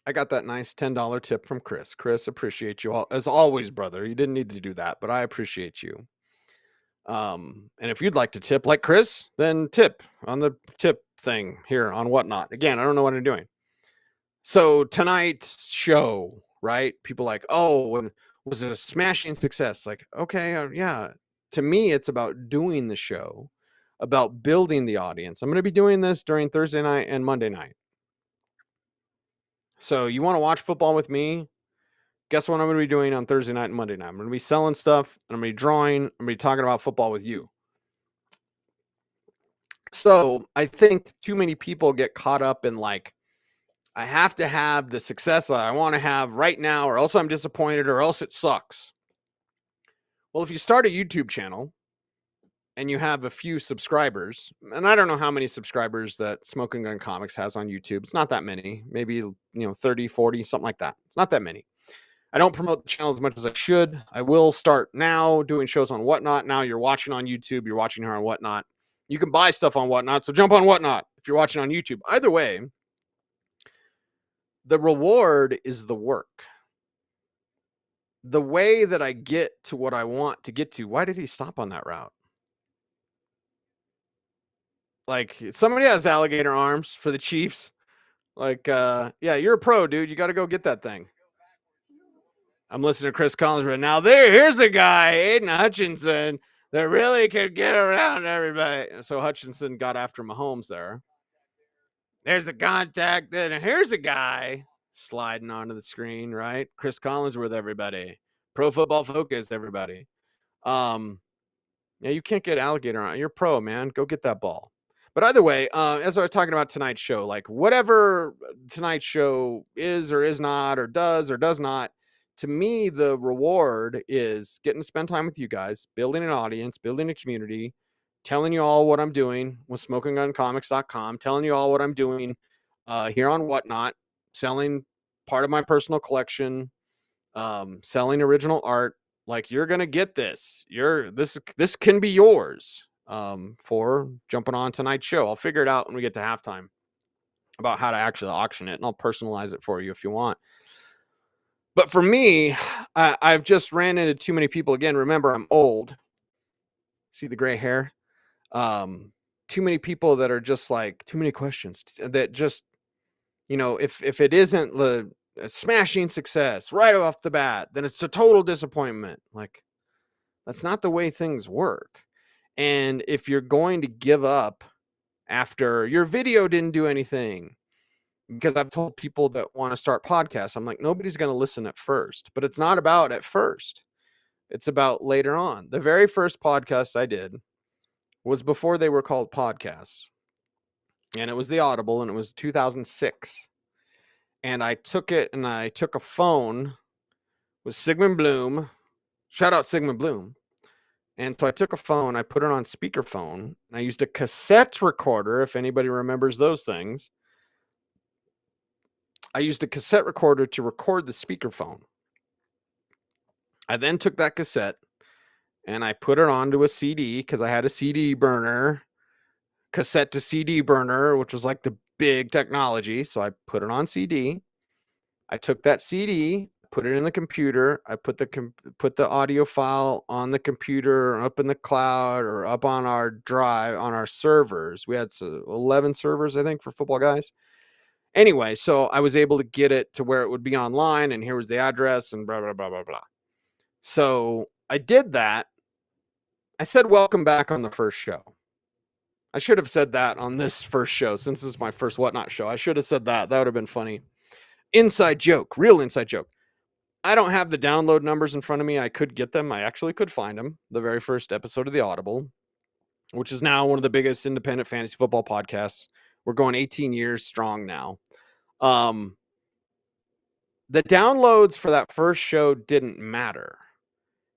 I got that nice $10 tip from Chris. Chris, appreciate you all as always, brother. You didn't need to do that, but I appreciate you. And if you'd like to tip like Chris, then tip on the tip thing here on Whatnot. Again, I don't know what I'm doing. So tonight's show, right? People like, oh, was it a smashing success? Like, okay, yeah. To me, it's about doing the show, about building the audience. I'm going to be doing this during Thursday night and Monday night. So you want to watch football with me? Guess what I'm going to be doing on Thursday night and Monday night? I'm going to be selling stuff, and I'm going to be drawing, I'm going to be talking about football with you. So I think too many people get caught up in like, I have to have the success that I want to have right now, or else I'm disappointed, or else it sucks. Well, if you start a YouTube channel and you have a few subscribers, and I don't know how many subscribers that Smoking Gun Comics has on YouTube. It's not that many, maybe, 30, 40, something like that. It's not that many. I don't promote the channel as much as I should. I will start now doing shows on Whatnot. Now you're watching on YouTube, you're watching here on Whatnot. You can buy stuff on Whatnot, so jump on Whatnot if you're watching on YouTube. Either way, the reward is the work. The way that I get to what I want to get to. Why did he stop on that route? Like, somebody has alligator arms for the Chiefs. Like, yeah, you're a pro, dude. You got to go get that thing. I'm listening to Chris Collins right now. Here's a guy, Aiden Hutchinson, that really could get around everybody. So Hutchinson got after Mahomes there. There's a contact, and here's a guy sliding onto the screen, right? Chris Collinsworth, everybody. Pro Football Focus, everybody. Yeah, you can't get alligator on. You're pro, man. Go get that ball. But either way, as I was talking about tonight's show, like whatever tonight's show is or is not, or does not, to me, the reward is getting to spend time with you guys, building an audience, building a community, telling you all what I'm doing with SmokingGunComics.com, telling you all what I'm doing here on Whatnot, selling part of my personal collection, selling original art. Like, you're gonna get this. This can be yours for jumping on tonight's show. I'll figure it out when we get to halftime about how to actually auction it, and I'll personalize it for you if you want. But for me, I've just ran into too many people. Again, remember, I'm old. See the gray hair? Too many people that are just like, too many questions that just, if it isn't the smashing success right off the bat, then it's a total disappointment. Like, that's not the way things work. And if you're going to give up after your video didn't do anything, because I've told people that want to start podcasts, I'm like, nobody's going to listen at first. But it's not about at first. It's about later on. The very first podcast I did was before they were called podcasts. And it was the Audible, and it was 2006. And I took a phone with Sigmund Bloom. Shout out Sigmund Bloom. And so I took a phone, I put it on speakerphone, and I used a cassette recorder, if anybody remembers those things. I used a cassette recorder to record the speakerphone. I then took that cassette and I put it onto a CD, because I had a CD burner, cassette to CD burner, which was like the big technology. So I put it on CD. I took that CD, put it in the computer. I put the audio file on the computer, up in the cloud, or up on our drive, on our servers. We had 11 servers, I think, for Football Guys. Anyway, so I was able to get it to where it would be online, and here was the address, and blah, blah, blah, blah, blah. So I did that. I said welcome back on the first show. I should have said that on this first show, since this is my first Whatnot show. I should have said that. That would have been funny. Inside joke, real inside joke. I don't have the download numbers in front of me. I could get them. I actually could find them. The very first episode of The Audible, which is now one of the biggest independent fantasy football podcasts. We're going 18 years strong now. The downloads for that first show didn't matter,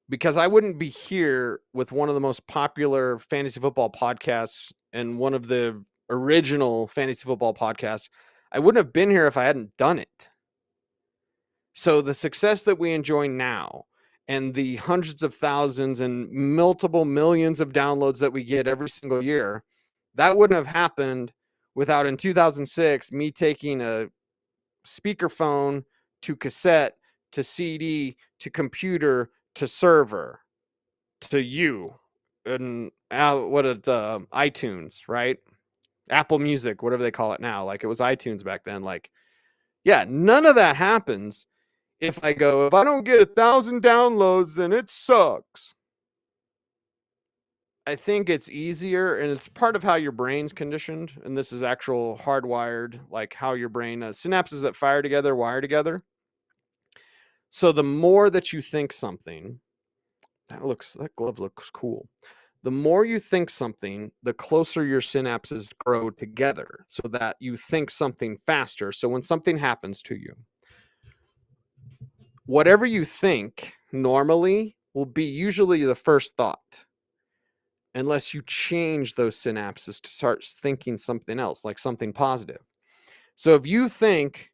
because I wouldn't be here with one of the most popular fantasy football podcasts and one of the original fantasy football podcasts. I wouldn't have been here if I hadn't done it. So the success that we enjoy now, and the hundreds of thousands and multiple millions of downloads that we get every single year, that wouldn't have happened without, in 2006, me taking a speakerphone to cassette to CD to computer to server to you, and iTunes, right? Apple Music, whatever they call it now. Like, it was iTunes back then. Like, yeah, none of that happens if I don't get 1,000 downloads, then it sucks. I think it's easier, and it's part of how your brain's conditioned. And this is actual hardwired, like how your brain, synapses that fire together, wire together. So the more that you think something, that glove looks cool. The more you think something, the closer your synapses grow together so that you think something faster. So when something happens to you, whatever you think normally will be usually the first thought, unless you change those synapses to start thinking something else, like something positive. So if you think,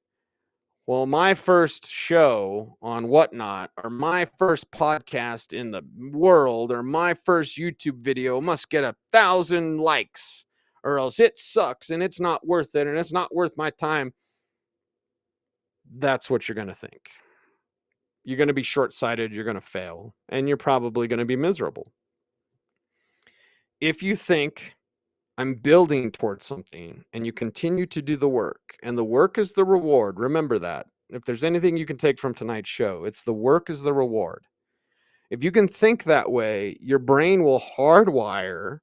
well, my first show on Whatnot, or my first podcast in the world, or my first YouTube video must get 1,000 likes, or else it sucks and it's not worth it and it's not worth my time, that's what you're going to think. You're going to be short-sighted, you're going to fail, and you're probably going to be miserable. If you think, I'm building towards something, and you continue to do the work, and the work is the reward, remember that. If there's anything you can take from tonight's show, it's the work is the reward. If you can think that way, your brain will hardwire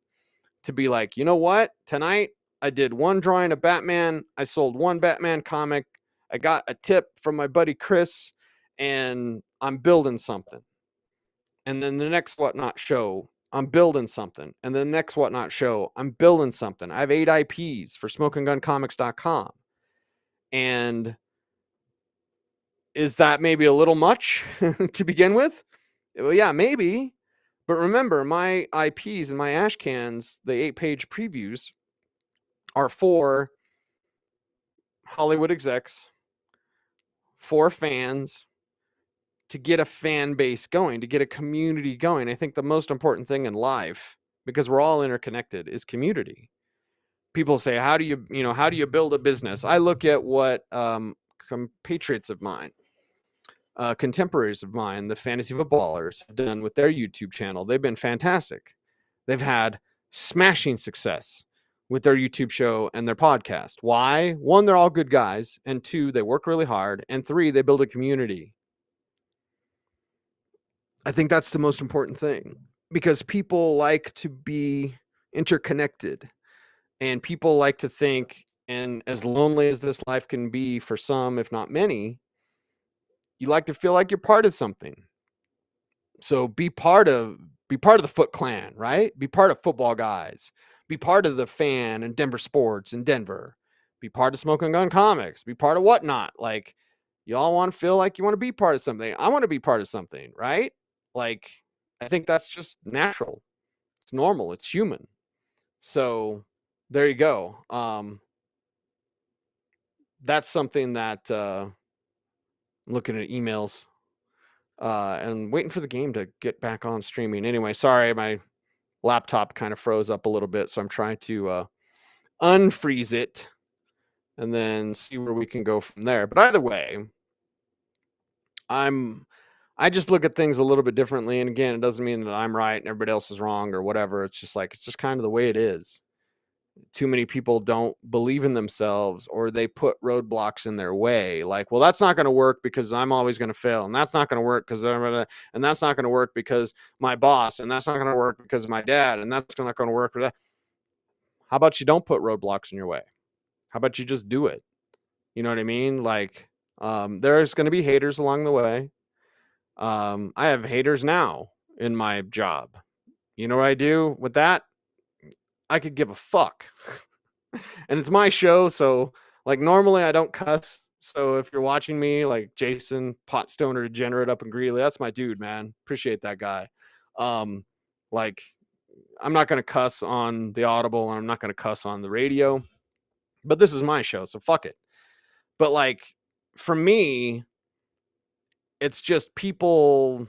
to be like, you know what? Tonight, I did one drawing of Batman. I sold one Batman comic. I got a tip from my buddy Chris, and I'm building something. And then the next Whatnot show, I'm building something. And the next Whatnot show, I'm building something. I have 8 IPs for smokingguncomics.com. And is that maybe a little much to begin with? Well, yeah, maybe. But remember, my IPs and my ash cans, the 8-page previews, are for Hollywood execs, for fans, to get a fan base going, to get a community going. I think the most important thing in life, because we're all interconnected, is community. People say, how do you build a business? I look at what compatriots of mine, contemporaries of mine, the Fantasy Footballers, have done with their YouTube channel. They've been fantastic. They've had smashing success with their YouTube show and their podcast. Why? 1, they're all good guys, and 2, they work really hard, and 3, they build a community. I think that's the most important thing, because people like to be interconnected, and people like to think, and as lonely as this life can be for some, if not many, you like to feel like you're part of something. So be part of the Foot Clan, right? Be part of Football Guys. Be part of the Fan and Denver Sports in Denver. Be part of Smoking Gun Comics. Be part of Whatnot. Like, you all want to feel like you want to be part of something. I want to be part of something, right? Like, I think that's just natural. It's normal. It's human. So there you go. That's something that I'm looking at emails and waiting for the game to get back on streaming. Anyway, sorry, my laptop kind of froze up a little bit, so I'm trying to unfreeze it and then see where we can go from there. But either way, I just look at things a little bit differently. And again, it doesn't mean that I'm right and everybody else is wrong or whatever. It's just kind of the way it is. Too many people don't believe in themselves, or they put roadblocks in their way. Like, well, that's not going to work because I'm always going to fail. And that's not going to work because and that's not going to work because my boss, and that's not going to work because my dad, and that's not going to work. How about you don't put roadblocks in your way? How about you just do it? You know what I mean? Like, there's going to be haters along the way. I have haters now in my job. You know what I do with that? I could give a fuck. And it's my show, so like normally I don't cuss. So if you're watching me, like Jason Potstoner Degenerate up in Greeley, that's my dude, man. Appreciate that guy. Like, I'm not gonna cuss on the Audible, and I'm not gonna cuss on the radio. But this is my show, so fuck it. But like, for me, it's just people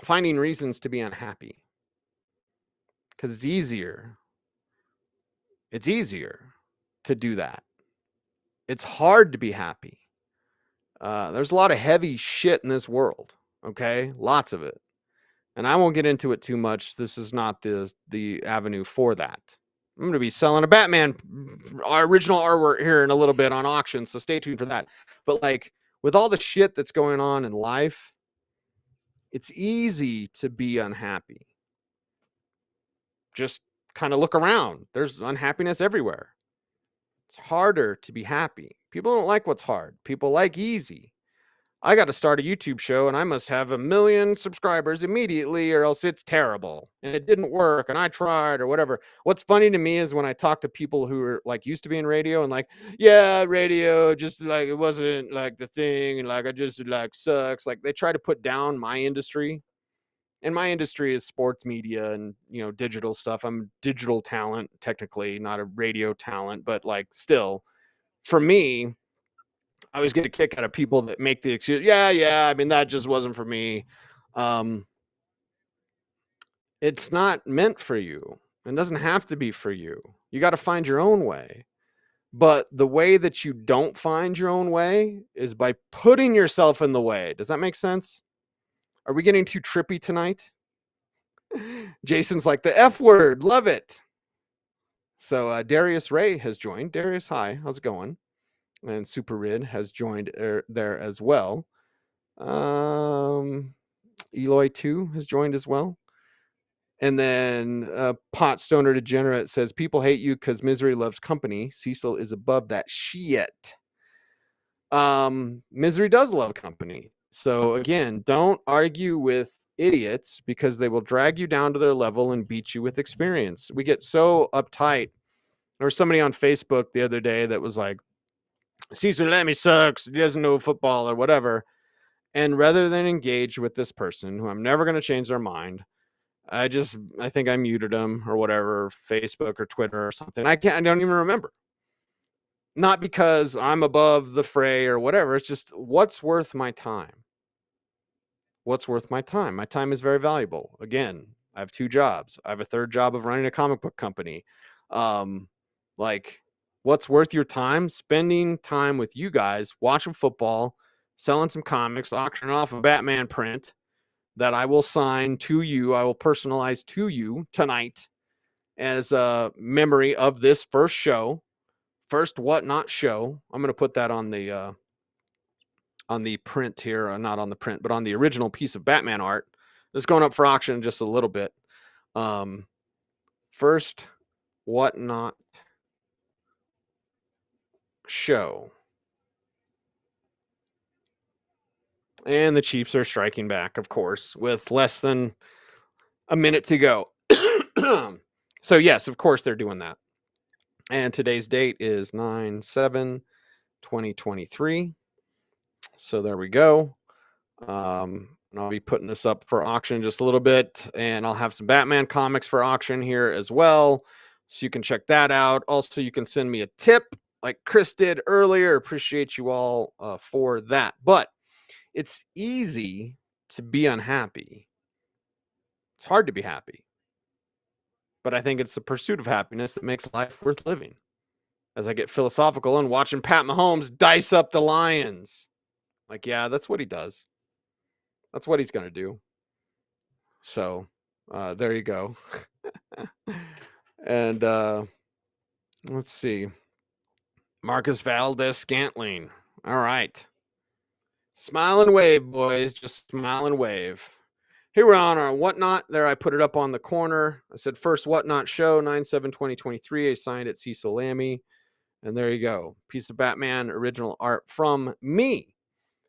finding reasons to be unhappy. Because it's easier. It's easier to do that. It's hard to be happy. There's a lot of heavy shit in this world. Okay, lots of it, and I won't get into it too much. This is not the avenue for that. I'm going to be selling a Batman original artwork here in a little bit on auction, so stay tuned for that. But like, with all the shit that's going on in life, it's easy to be unhappy. Just kind of look around. There's unhappiness everywhere. It's harder to be happy. People don't like what's hard. People like easy. I got to start a YouTube show and I must have 1 million subscribers immediately or else it's terrible and it didn't work and I tried or whatever. What's funny to me is when I talk to people who are like used to be in radio and like, yeah, radio just like it wasn't like the thing and like I just like sucks. Like they try to put down my industry. And my industry is sports media and digital stuff. I'm digital talent, technically, not a radio talent, but like still, for me, I always get a kick out of people that make the excuse, yeah, I mean, that just wasn't for me. Um, it's not meant for you. It doesn't have to be for you. You got to find your own way. But the way that you don't find your own way is by putting yourself in the way. Does that make sense? Are we getting too trippy tonight? Jason's like the F word. Love it. So Darius Ray has joined. Darius, hi. How's it going? And Super Rid has joined there as well. Eloy 2 has joined as well. And then Pot Stoner Degenerate says, people hate you because misery loves company. Cecil is above that shit. Misery does love company. So again, don't argue with idiots because they will drag you down to their level and beat you with experience. We get so uptight. There was somebody on Facebook the other day that was like, Cecil Lammy sucks. He doesn't know football or whatever. And rather than engage with this person who I'm never going to change their mind, I think I muted them or whatever, Facebook or Twitter or something. I don't even remember. Not because I'm above the fray or whatever. It's just what's worth my time. What's worth my time? My time is very valuable. Again, I have 2 jobs. I have a 3rd job of running a comic book company. Like, what's worth your time? Spending time with you guys, watching football, selling some comics, auctioning off a Batman print that I will sign to you. I will personalize to you tonight as a memory of this first show, first Whatnot show. I'm going to put that on the print here, not on the print, but on the original piece of Batman art. It's going up for auction in just a little bit. First Whatnot show. And the Chiefs are striking back, of course, with less than a minute to go. So, yes, of course, they're doing that. And today's date is 9/7/2023. So there we go. And I'll be putting this up for auction in just a little bit. And I'll have some Batman comics for auction here as well. So you can check that out. Also, you can send me a tip like Chris did earlier. Appreciate you all for that. But it's easy to be unhappy. It's hard to be happy. But I think it's the pursuit of happiness that makes life worth living. As I get philosophical and watching Pat Mahomes dice up the Lions. Like, yeah, that's what he does. That's what he's going to do. So, there you go. And let's see. Marcus Valdez-Scantling. All right. Smile and wave, boys. Just smile and wave. Here we're on our Whatnot. There, I put it up on the corner. I said first Whatnot show, 9/7/2023. I signed it Cecil Lammy. And there you go. Piece of Batman original art from me.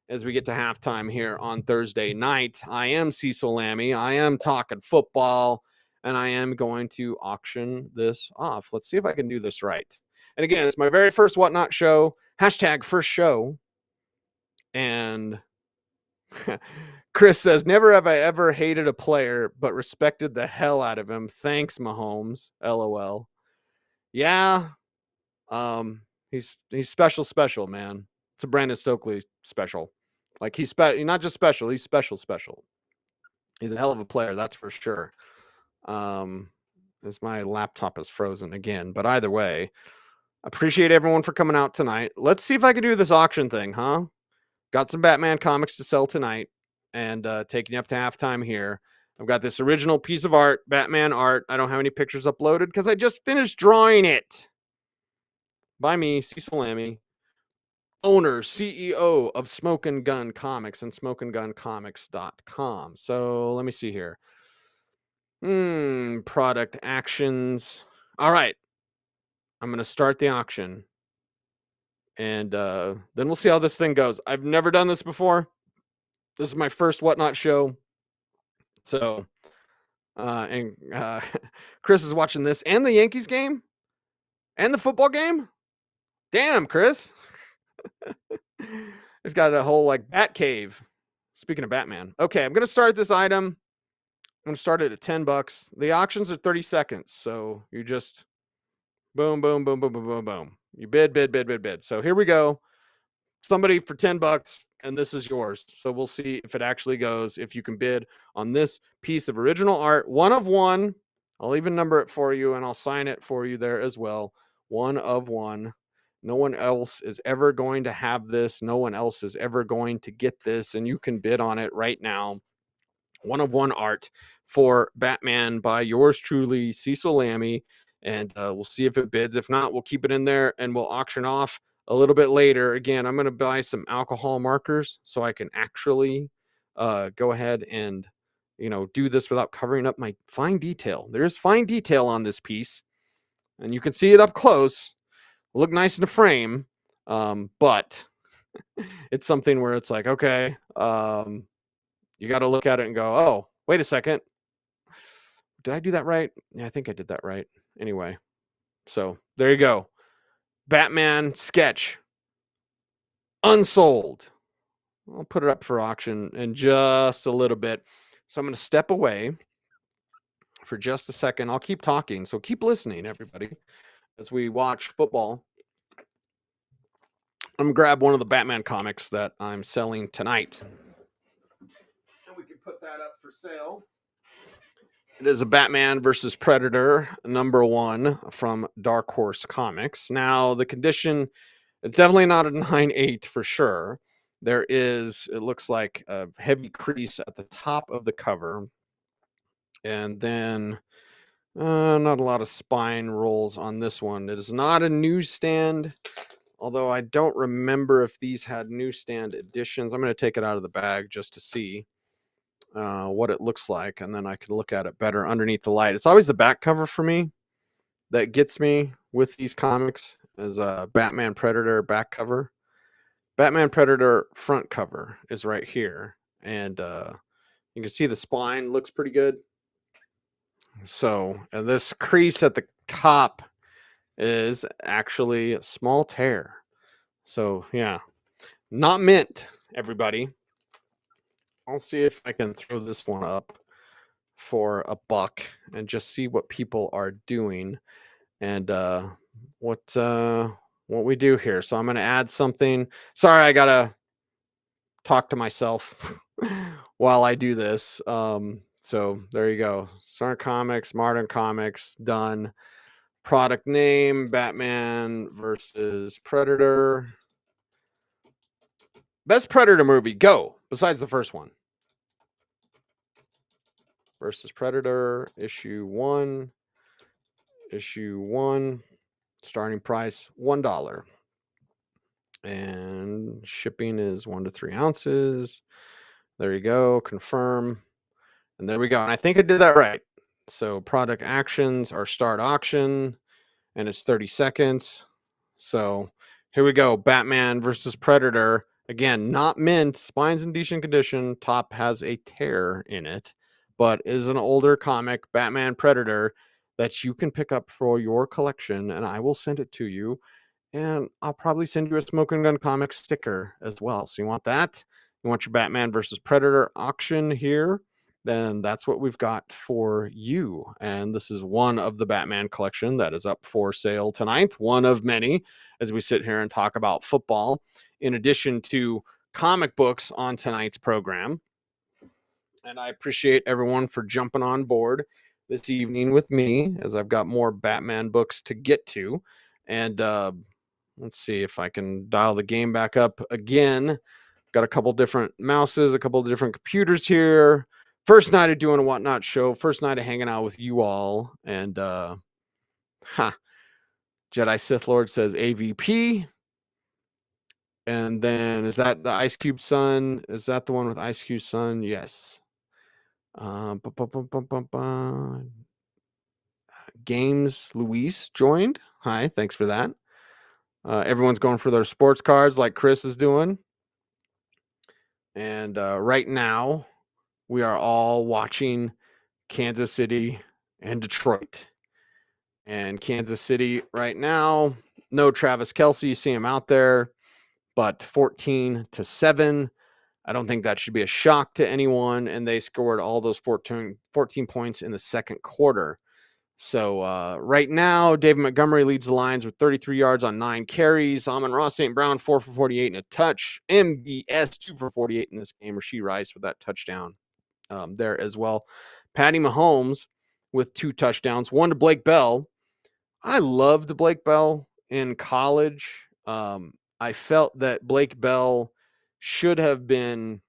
As we get to halftime here on Thursday night, I am Cecil Lammy. I am talking football, and I am going to auction this off. Let's see if I can do this right. And again, it's my very first Whatnot show. Hashtag first show. And Chris says, never have I ever hated a player, but respected the hell out of him. Thanks, Mahomes. LOL. Yeah. He's special, man. It's a Brandon Stokely special. Like he's not just special, he's special. He's a hell of a player, that's for sure. As my laptop is frozen again, but either way, appreciate everyone for coming out tonight. Let's see if I can do this auction thing, huh? Got some Batman comics to sell tonight, and taking you up to halftime here. I've got this original piece of art, Batman art. I don't have any pictures uploaded because I just finished drawing it. By me, Cecil Lammy, owner, CEO of Smoke and Gun Comics and smokeandguncomics.com. So let me see here. Product actions. All right. I'm going to start the auction. And then we'll see how this thing goes. I've never done this before. This is my first Whatnot show. So, Chris is watching this and the Yankees game and the football game. Damn, Chris. It's got a whole like bat cave. Speaking of Batman. Okay, I'm going to start this item. I'm going to start it at $10. The auctions are 30 seconds. So you just boom, boom, boom, boom, boom, boom, boom. You bid, bid, bid, bid, bid. So here we go. Somebody for $10, and this is yours. So we'll see if it actually goes, if you can bid on this piece of original art. One of one. I'll even number it for you, and I'll sign it for you there as well. One of one. No one else is ever going to have this. No one else is ever going to get this, and you can bid on it right now. One of one art for Batman by yours truly, Cecil Lammy, and we'll see if it bids. If not, we'll keep it in there, and we'll auction off a little bit later. Again, I'm going to buy some alcohol markers so I can actually go ahead and, do this without covering up my fine detail. There's fine detail on this piece, and you can see it up close. Look nice in the frame, but it's something where it's like, okay, you got to look at it and go, oh, wait a second. Did I do that right? Yeah, I think I did that right. Anyway, so there you go. Batman sketch. Unsold. I'll put it up for auction in just a little bit. So I'm going to step away for just a second. I'll keep talking. So keep listening, everybody, as we watch football. I'm going to grab one of the Batman comics that I'm selling tonight. And we can put that up for sale. It is a Batman versus Predator #1 from Dark Horse Comics. Now, the condition is definitely not a 9/8 for sure. There is, it looks like, a heavy crease at the top of the cover. And then not a lot of spine rolls on this one. It is not a newsstand, although I don't remember if these had newsstand editions. I'm going to take it out of the bag just to see what it looks like, and then I can look at it better underneath the light. It's always the back cover for me that gets me with these comics, as a Batman Predator back cover. Batman Predator front cover is right here, and you can see the spine looks pretty good. So this crease at the top is actually a small tear. So yeah, not mint, everybody. I'll see if I can throw this one up for $1 and just see what people are doing and what we do here. So I'm going to add something. Sorry, I gotta talk to myself while I do this. So there you go. Star Comics, Modern Comics, done. Product name: Batman versus Predator. Best Predator movie, go. Besides the first one. Versus Predator, issue 1. Issue 1. Starting price $1. And shipping is 1 to 3 ounces. There you go. Confirm. And there we go. And I think I did that right. So product actions are start auction, and it's 30 seconds. So here we go. Batman versus Predator. Again, not mint. Spine's in decent condition. Top has a tear in it, but is an older comic, Batman Predator, that you can pick up for your collection, and I will send it to you. And I'll probably send you a Smoking Gun Comics sticker as well. So you want that? You want your Batman versus Predator auction here? Then that's what we've got for you. And this is one of the Batman collection that is up for sale tonight. One of many, as we sit here and talk about football, in addition to comic books on tonight's program. And I appreciate everyone for jumping on board this evening with me, as I've got more Batman books to get to. And let's see if I can dial the game back up again. Got a couple different mouses, a couple of different computers here. First night of doing a Whatnot show. First night of hanging out with you all. And Jedi Sith Lord says AVP. And then is that the Ice Cube son? Is that the one with Ice Cube son? Yes. Games Luis joined. Hi, thanks for that. Everyone's going for their sports cards like Chris is doing. And right now, we are all watching Kansas City and Detroit. And Kansas City right now, no Travis Kelce. You see him out there, but 14-7. I don't think that should be a shock to anyone. And they scored all those 14 points in the second quarter. So right now, David Montgomery leads the Lions with 33 yards on 9 carries. Amon-Ra St. Brown, 4 for 48 and a touch. MBS, 2 for 48 in this game. Rashee Rice with that touchdown there as well. Patty Mahomes with 2 touchdowns, 1 to Blake Bell. I loved Blake Bell in college. I felt that Blake Bell should have been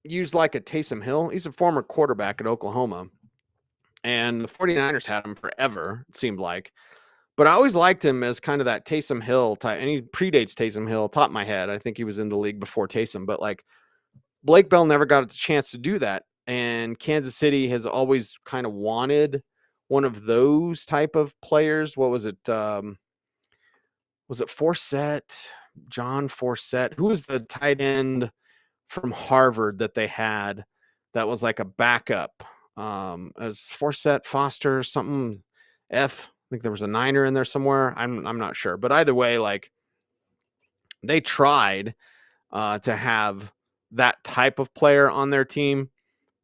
used like a Taysom Hill. He's a former quarterback at Oklahoma. And the 49ers had him forever, it seemed like. But I always liked him as kind of that Taysom Hill type. And he predates Taysom Hill, top of my head. I think he was in the league before Taysom. But like Blake Bell never got a chance to do that. And Kansas City has always kind of wanted one of those type of players. What was it? Was it Forsett? John Forsett? Who was the tight end from Harvard that they had that was like a backup? As Forsett, Foster, something F. I think there was a Niner in there somewhere. I'm not sure. But either way, like they tried to have that type of player on their team.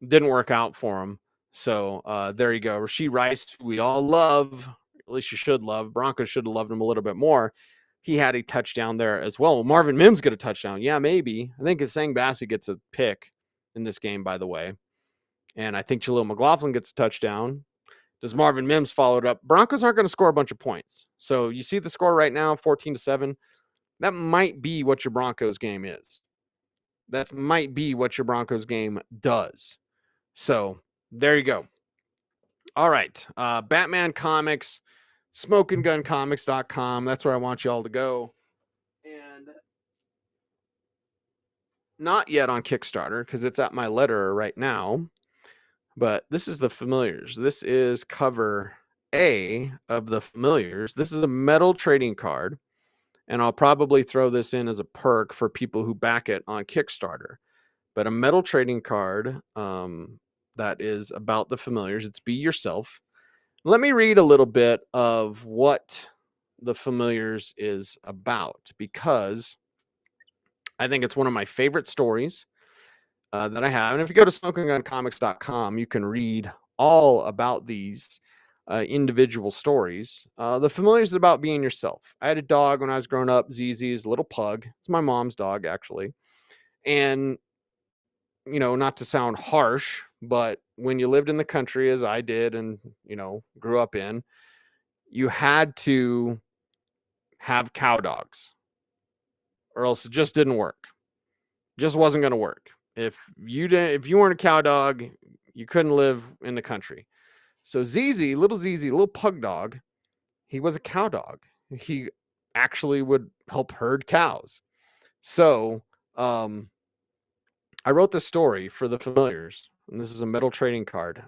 Didn't work out for them. So there you go. Rashee Rice, we all love, at least you should love. Broncos should have loved him a little bit more. He had a touchdown there as well. Marvin Mims get a touchdown. Yeah, maybe. I think Sang Bassey gets a pick in this game, by the way. And I think Jaleel McLaughlin gets a touchdown. Does Marvin Mims follow it up? Broncos aren't going to score a bunch of points. So you see the score right now, 14-7. That might be what your Broncos game is. That might be what your Broncos game does. So there you go. All right. Batman Comics, smokingguncomics.com. That's where I want you all to go. And not yet on Kickstarter because it's at my letterer right now. But this is the Familiars. This is cover A of the Familiars. This is a metal trading card. And I'll probably throw this in as a perk for people who back it on Kickstarter. But a metal trading card that is about the Familiars. It's Be Yourself. Let me read a little bit of what the Familiars is about, because I think it's one of my favorite stories that I have. And if you go to smokingguncomics.com, you can read all about these individual stories. The Familiars is about being yourself. I had a dog when I was growing up. ZZ is a little pug. It's my mom's dog, actually. And, you know, not to sound harsh, but when you lived in the country, as I did and, you know, grew up in, you had to have cow dogs or else it just didn't work. Just wasn't going to work. If you weren't a cow dog, you couldn't live in the country. So little ZZ, little pug dog, he was a cow dog. He actually would help herd cows. So I wrote this story for the Familiars, and this is a metal trading card.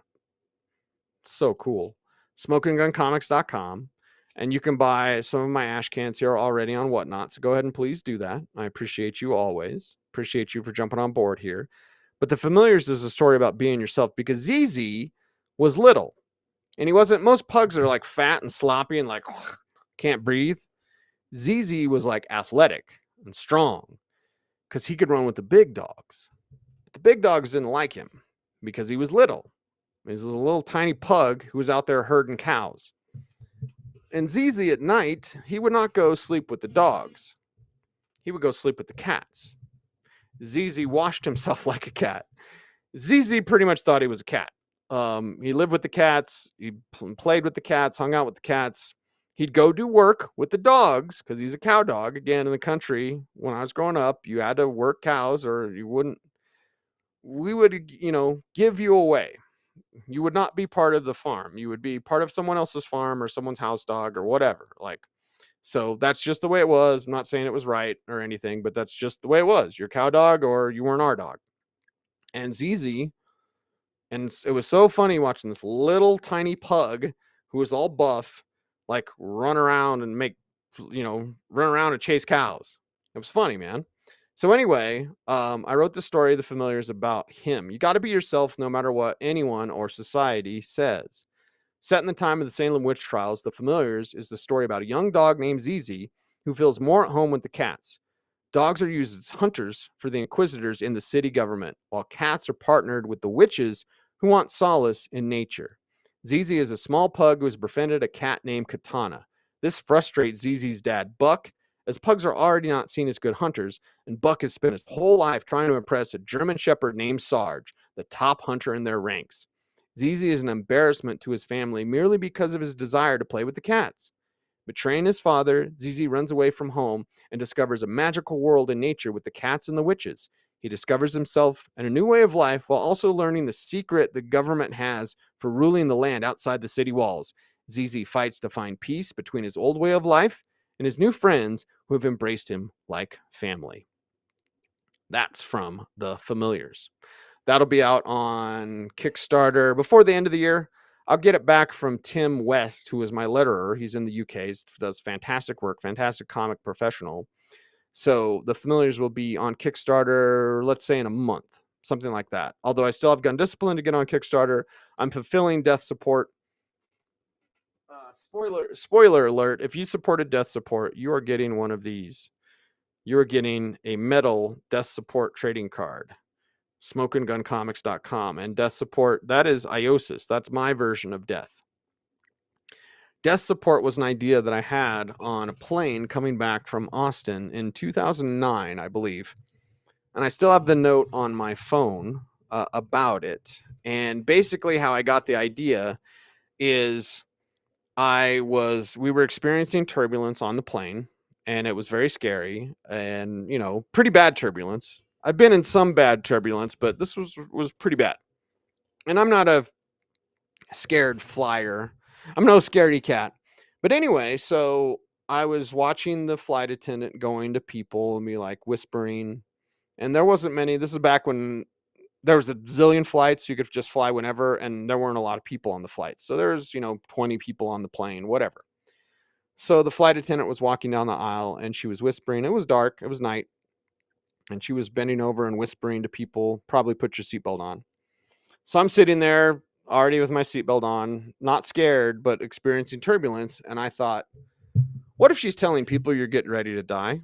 So cool. SmokingGunComics.com. And you can buy some of my ash cans here already on Whatnot. So go ahead and please do that. I appreciate you always. Appreciate you for jumping on board here. But the Familiars is a story about being yourself, because ZZ was little. And he wasn't, most pugs are like fat and sloppy and like can't breathe. ZZ was like athletic and strong because he could run with the big dogs. But the big dogs didn't like him because he was little. He was a little tiny pug who was out there herding cows. And ZZ at night, he would not go sleep with the dogs. He would go sleep with the cats. ZZ washed himself like a cat. ZZ pretty much thought he was a cat. He lived with the cats. He played with the cats, hung out with the cats. He'd go do work with the dogs because he's a cow dog. Again, in the country, when I was growing up, you had to work cows or you wouldn't. We would, give you away. You would not be part of the farm. You would be part of someone else's farm or someone's house dog or whatever. So that's just the way it was. I'm not saying it was right or anything, but that's just the way it was. You're a cow dog or you weren't our dog. And ZZ, and it was so funny watching this little tiny pug who was all buff, run around and chase cows. It was funny, man. So anyway, I wrote the story of The Familiars about him. You got to be yourself no matter what anyone or society says. Set in the time of the Salem witch trials, The Familiars is the story about a young dog named Zizi who feels more at home with the cats. Dogs are used as hunters for the inquisitors in the city government, while cats are partnered with the witches who want solace in nature. Zizi is a small pug who has befriended a cat named Katana. This frustrates Zizi's dad, Buck, as pugs are already not seen as good hunters, and Buck has spent his whole life trying to impress a German shepherd named Sarge, the top hunter in their ranks. Zizi is an embarrassment to his family merely because of his desire to play with the cats. Betraying his father, Zizi runs away from home and discovers a magical world in nature with the cats and the witches. He discovers himself and a new way of life while also learning the secret the government has for ruling the land outside the city walls. Zizi fights to find peace between his old way of life and his new friends who have embraced him like family. That's from The Familiars. That'll be out on Kickstarter before the end of the year. I'll get it back from Tim West, who is my letterer. He's in the UK. He does fantastic work, fantastic comic professional. So The Familiars will be on Kickstarter, let's say in a month, something like that. Although I still have Gun Discipline to get on Kickstarter. I'm fulfilling Death Support. Spoiler alert, if you supported Death Support, you are getting one of these. You are getting a metal Death Support trading card. SmokeandGunComics.com. And Death Support, that is Iosis. That's my version of Death. Death Support was an idea that I had on a plane coming back from Austin in 2009, I believe. And I still have the note on my phone about it. And basically how I got the idea is we were experiencing turbulence on the plane, and it was very scary and, pretty bad turbulence. I've been in some bad turbulence, but this was pretty bad. And I'm not a scared flyer. I'm no scaredy cat. But anyway, so I was watching the flight attendant going to people and be like whispering. And there wasn't many. This is back when there was a zillion flights. You could just fly whenever, and there weren't a lot of people on the flights. So there's, 20 people on the plane, whatever. So the flight attendant was walking down the aisle and she was whispering. It was dark. It was night. And she was bending over and whispering to people, probably put your seatbelt on. So I'm sitting there already with my seatbelt on, not scared, but experiencing turbulence. And I thought, what if she's telling people you're getting ready to die?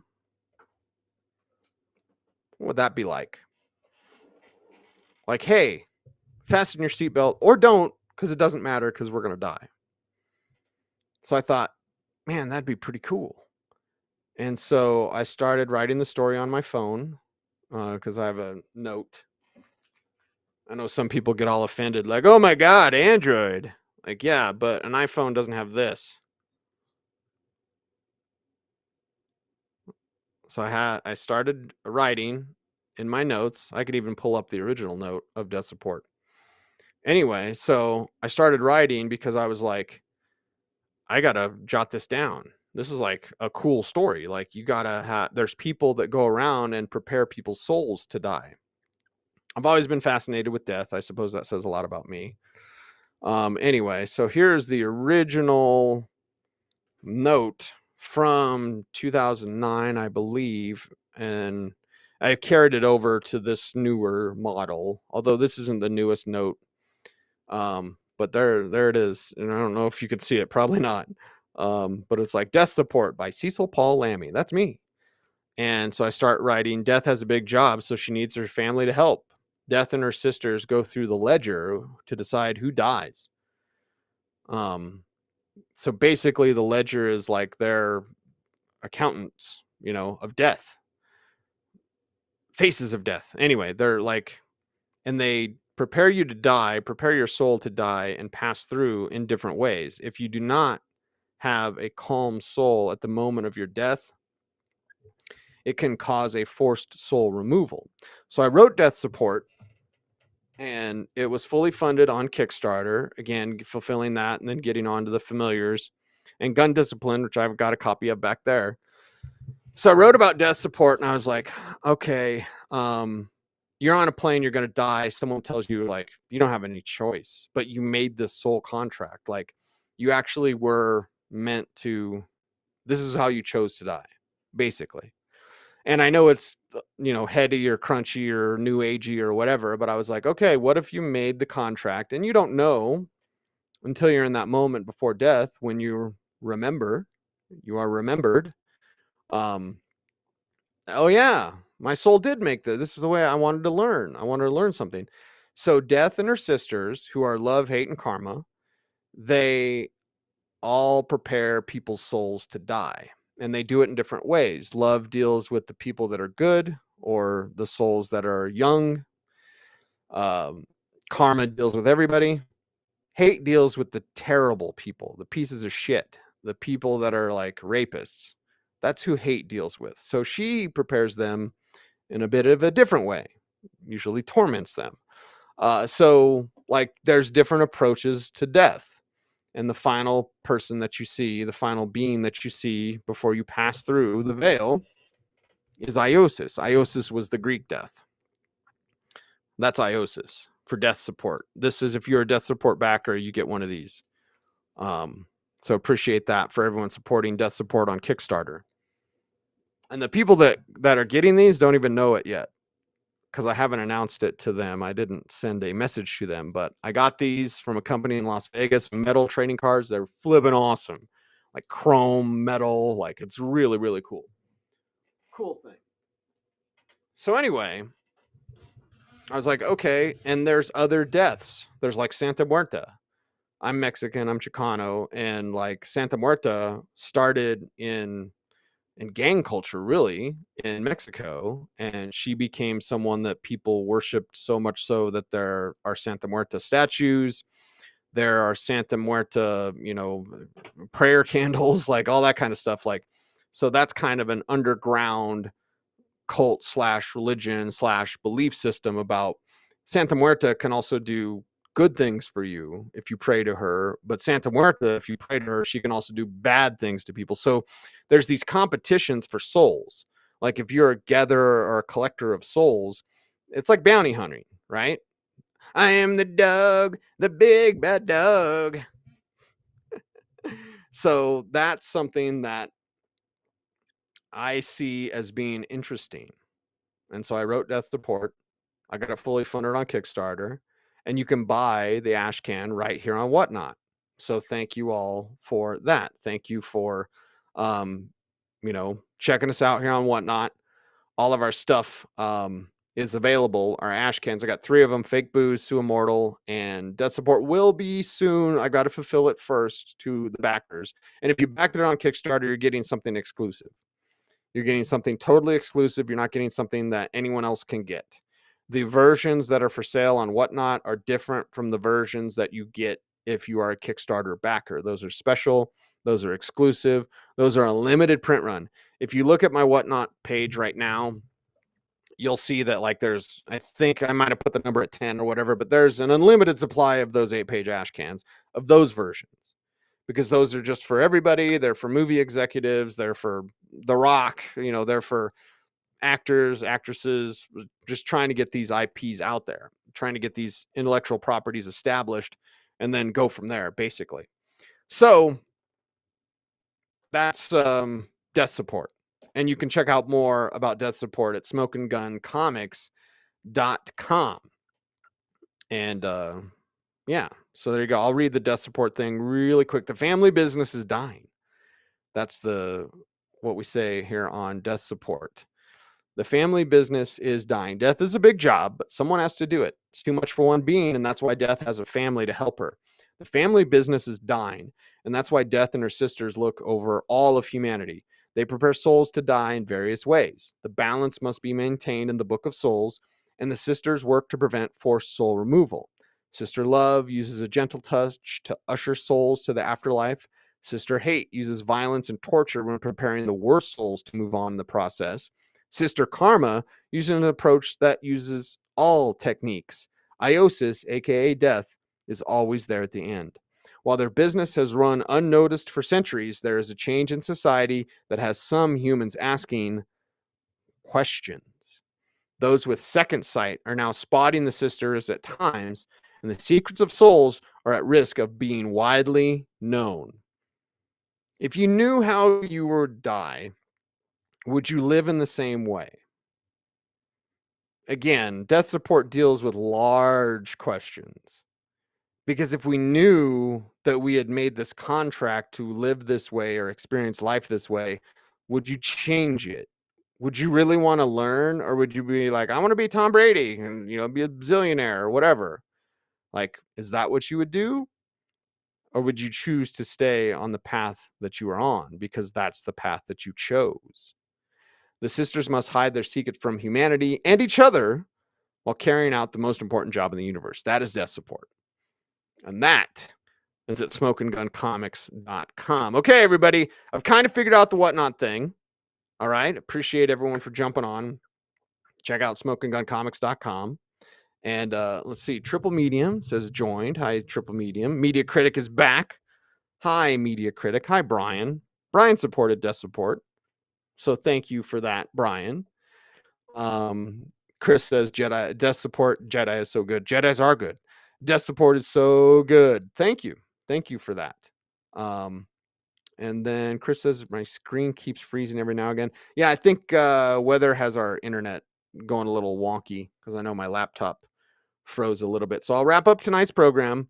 What would that be like? Like, hey, fasten your seatbelt or don't, because it doesn't matter, because we're going to die. So I thought, man, that'd be pretty cool. And so I started writing the story on my phone because I have a note. I know some people get all offended, like, oh my God, Android. Like, yeah, but an iPhone doesn't have this. So I started writing in my notes. I could even pull up the original note of Death Support. Anyway, so I started writing because I was like, I gotta jot this down. This is like a cool story. Like, you gotta there's people that go around and prepare people's souls to die. I've always been fascinated with death. I suppose that says a lot about me. Anyway, so here's the original note from 2009, I believe, and I carried it over to this newer model, although this isn't the newest note. But there it is, and I don't know if you could see it, probably not. But it's like Death Support by Cecil Paul Lammy. That's me. And so I start writing, Death has a big job, so she needs her family to help. Death and her sisters go through the ledger to decide who dies. So basically the ledger is like their accountants, of death. Faces of death. Anyway, they're like, and they prepare you to die, prepare your soul to die and pass through in different ways. If you do not have a calm soul at the moment of your death, it can cause a forced soul removal. So I wrote Death Support, and it was fully funded on Kickstarter, again, fulfilling that and then getting on to The Familiars and Gun Discipline, which I've got a copy of back there. So I wrote about Death Support, and I was like, okay, you're on a plane, you're going to die. Someone tells you, like, you don't have any choice, but you made this soul contract. Like, you actually were meant to, this is how you chose to die, basically. And I know it's, heady or crunchy or new agey or whatever, but I was like, okay, what if you made the contract and you don't know until you're in that moment before death when you remember, you are remembered. Um, oh yeah, my soul did make this is the way I wanted to learn. I wanted to learn something. So Death and her sisters, who are love, hate, and karma, they all prepare people's souls to die. And they do it in different ways. Love deals with the people that are good or the souls that are young. Um, Karma deals with everybody. Hate deals with the terrible people, the pieces of shit, the people that are like rapists. That's who hate deals with. So she prepares them in a bit of a different way, usually torments them. So like there's different approaches to death. And the final person that you see, the final being that you see before you pass through the veil is Iosis. Iosis was the Greek death. That's Iosis for death support. This is if you're a death support backer, you get one of these. So appreciate that for everyone supporting death support on Kickstarter. And the people that are getting these don't even know it yet because I haven't announced it to them. I didn't send a message to them, but I got these from a company in Las Vegas, metal trading cards. They're flipping awesome, like chrome metal. Like it's really, really cool. Cool thing. So anyway, I was like, okay. And there's other deaths. There's like Santa Muerta. I'm Mexican, I'm Chicano, and like Santa Muerta started in gang culture really in Mexico, and she became someone that people worshipped so much so that there are Santa Muerta statues, there are Santa Muerta, prayer candles, like all that kind of stuff. Like, so that's kind of an underground cult / religion / belief system about Santa Muerta can also do good things for you if you pray to her, but Santa Muerta, if you pray to her, she can also do bad things to people. So there's these competitions for souls. Like if you're a gatherer or a collector of souls, it's like bounty hunting, right? I am the dog, the big bad dog. So that's something that I see as being interesting. And so I wrote Death Support. I got it fully funded on Kickstarter, and you can buy the ash can right here on Whatnot. So thank you all for that. Thank you for, checking us out here on Whatnot. All of our stuff is available. Our ash cans, I got 3 of them: Fake Booze, Sue Immortal, and Death Support will be soon. I got to fulfill it first to the backers. And if you backed it on Kickstarter, you're getting something exclusive. You're getting something totally exclusive. You're not getting something that anyone else can get. The versions that are for sale on Whatnot are different from the versions that you get if you are a Kickstarter backer. Those are special. Those are exclusive. Those are a limited print run. If you look at my Whatnot page right now, you'll see that like there's, I think I might have put the number at 10 or whatever, but there's an unlimited supply of those 8-page ash cans of those versions, because those are just for everybody. They're for movie executives. They're for The Rock. They're for actors, actresses, just trying to get these IPs out there, trying to get these intellectual properties established, and then go from there, basically. So that's Death Support. And you can check out more about Death Support at smokeandguncomics.com. And yeah, so there you go. I'll read the Death Support thing really quick. The family business is dying. That's what we say here on Death Support. The family business is dying. Death is a big job, but someone has to do it. It's too much for one being, and that's why Death has a family to help her. The family business is dying, and that's why Death and her sisters look over all of humanity. They prepare souls to die in various ways. The balance must be maintained in the Book of Souls, and the sisters work to prevent forced soul removal. Sister Love uses a gentle touch to usher souls to the afterlife. Sister Hate uses violence and torture when preparing the worst souls to move on in the process. Sister Karma uses an approach that uses all techniques. Iosis, aka Death, is always there at the end. While their business has run unnoticed for centuries, there is a change in society that has some humans asking questions. Those with second sight are now spotting the sisters at times, and the secrets of souls are at risk of being widely known. If you knew how you would die, would you live in the same way? Again, death support deals with large questions. Because if we knew that we had made this contract to live this way or experience life this way, would you change it? Would you really want to learn, or would you be like, I want to be Tom Brady and be a zillionaire or whatever? Like, is that what you would do? Or would you choose to stay on the path that you are on because that's the path that you chose? The sisters must hide their secret from humanity and each other while carrying out the most important job in the universe. That is death support. And that is at smokeandguncomics.com. Okay, everybody, I've kind of figured out the whatnot thing. All right. Appreciate everyone for jumping on. Check out smokeandguncomics.com. And let's see. Triple Medium says joined. Hi, Triple Medium. Media Critic is back. Hi, Media Critic. Hi, Brian. Brian supported death support. So thank you for that, Brian. Chris says Jedi death support. Jedi is so good. Jedis are good. Death support is so good. Thank you. Thank you for that. And then Chris says my screen keeps freezing every now and again. Yeah, I think weather has our internet going a little wonky because I know my laptop froze a little bit. So I'll wrap up tonight's program.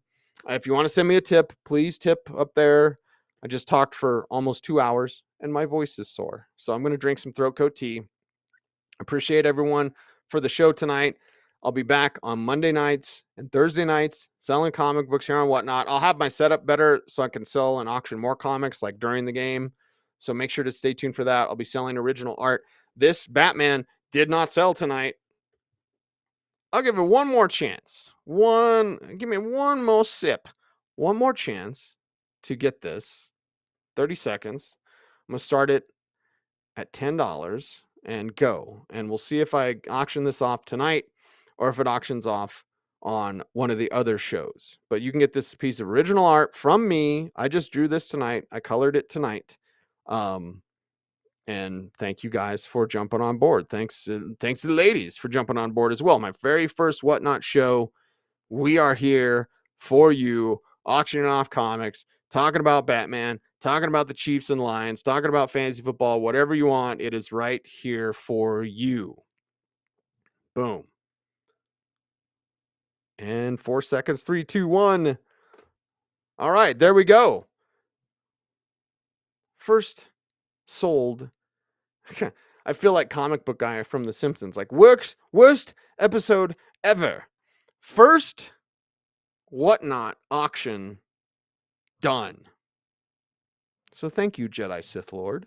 If you want to send me a tip, please tip up there. I just talked for almost 2 hours and my voice is sore. So I'm going to drink some throat coat tea. Appreciate everyone for the show tonight. I'll be back on Monday nights and Thursday nights selling comic books here on Whatnot. I'll have my setup better so I can sell and auction more comics like during the game. So make sure to stay tuned for that. I'll be selling original art. This Batman did not sell tonight. I'll give it one more chance. Give me one more sip. One more chance to get this. 30 seconds. I'm going to start it at $10 and go. And we'll see if I auction this off tonight or if it auctions off on one of the other shows. But you can get this piece of original art from me. I just drew this tonight. I colored it tonight. And thank you guys for jumping on board. Thanks to the ladies for jumping on board as well. My very first Whatnot show. We are here for you, auctioning off comics, talking about Batman, talking about the Chiefs and Lions, talking about fantasy football, whatever you want. It is right here for you. Boom. And 4 seconds, 3, 2, 1. All right, there we go. First sold. I feel like comic book guy from The Simpsons. Like worst episode ever. First Whatnot auction done. So thank you, Jedi Sith Lord.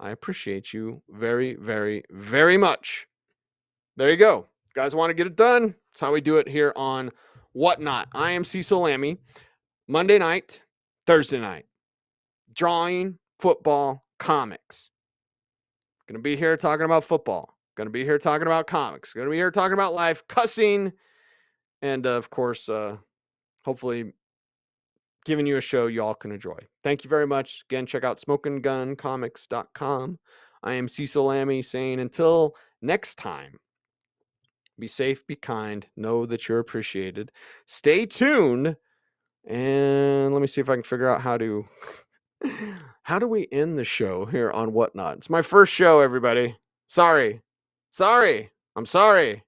I appreciate you very, very, very much. There you go. Guys want to get it done? That's how we do it here on Whatnot. I am Cecil Lammy. Monday night, Thursday night. Drawing, football, comics. Going to be here talking about football. Going to be here talking about comics. Going to be here talking about life, cussing, and of course, hopefully giving you a show you all can enjoy. Thank you very much. Again, check out smokeandguncomics.com. I am Cecil Lammy saying until next time, be safe, be kind, know that you're appreciated. Stay tuned. And let me see if I can figure out how do we end the show here on Whatnot. It's my first show, everybody. Sorry. I'm sorry.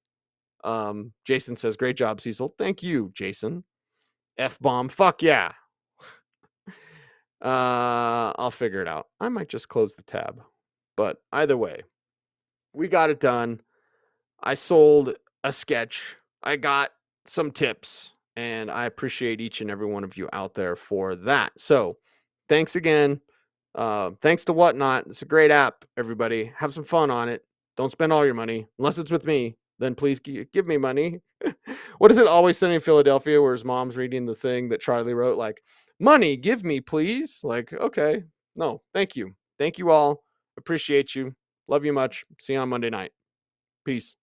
Jason says, great job, Cecil. Thank you, Jason. F-bomb. Fuck yeah. I'll figure it out. I might just close the tab. But either way, we got it done. I sold a sketch. I got some tips. And I appreciate each and every one of you out there for that. So thanks again. Thanks to Whatnot. It's a great app, everybody. Have some fun on it. Don't spend all your money. Unless it's with me, then please give me money. What is it? Always Sunny in Philadelphia, where his mom's reading the thing that Charlie wrote, like, money, give me, please. Like, okay. No, thank you. Thank you all. Appreciate you. Love you much. See you on Monday night. Peace.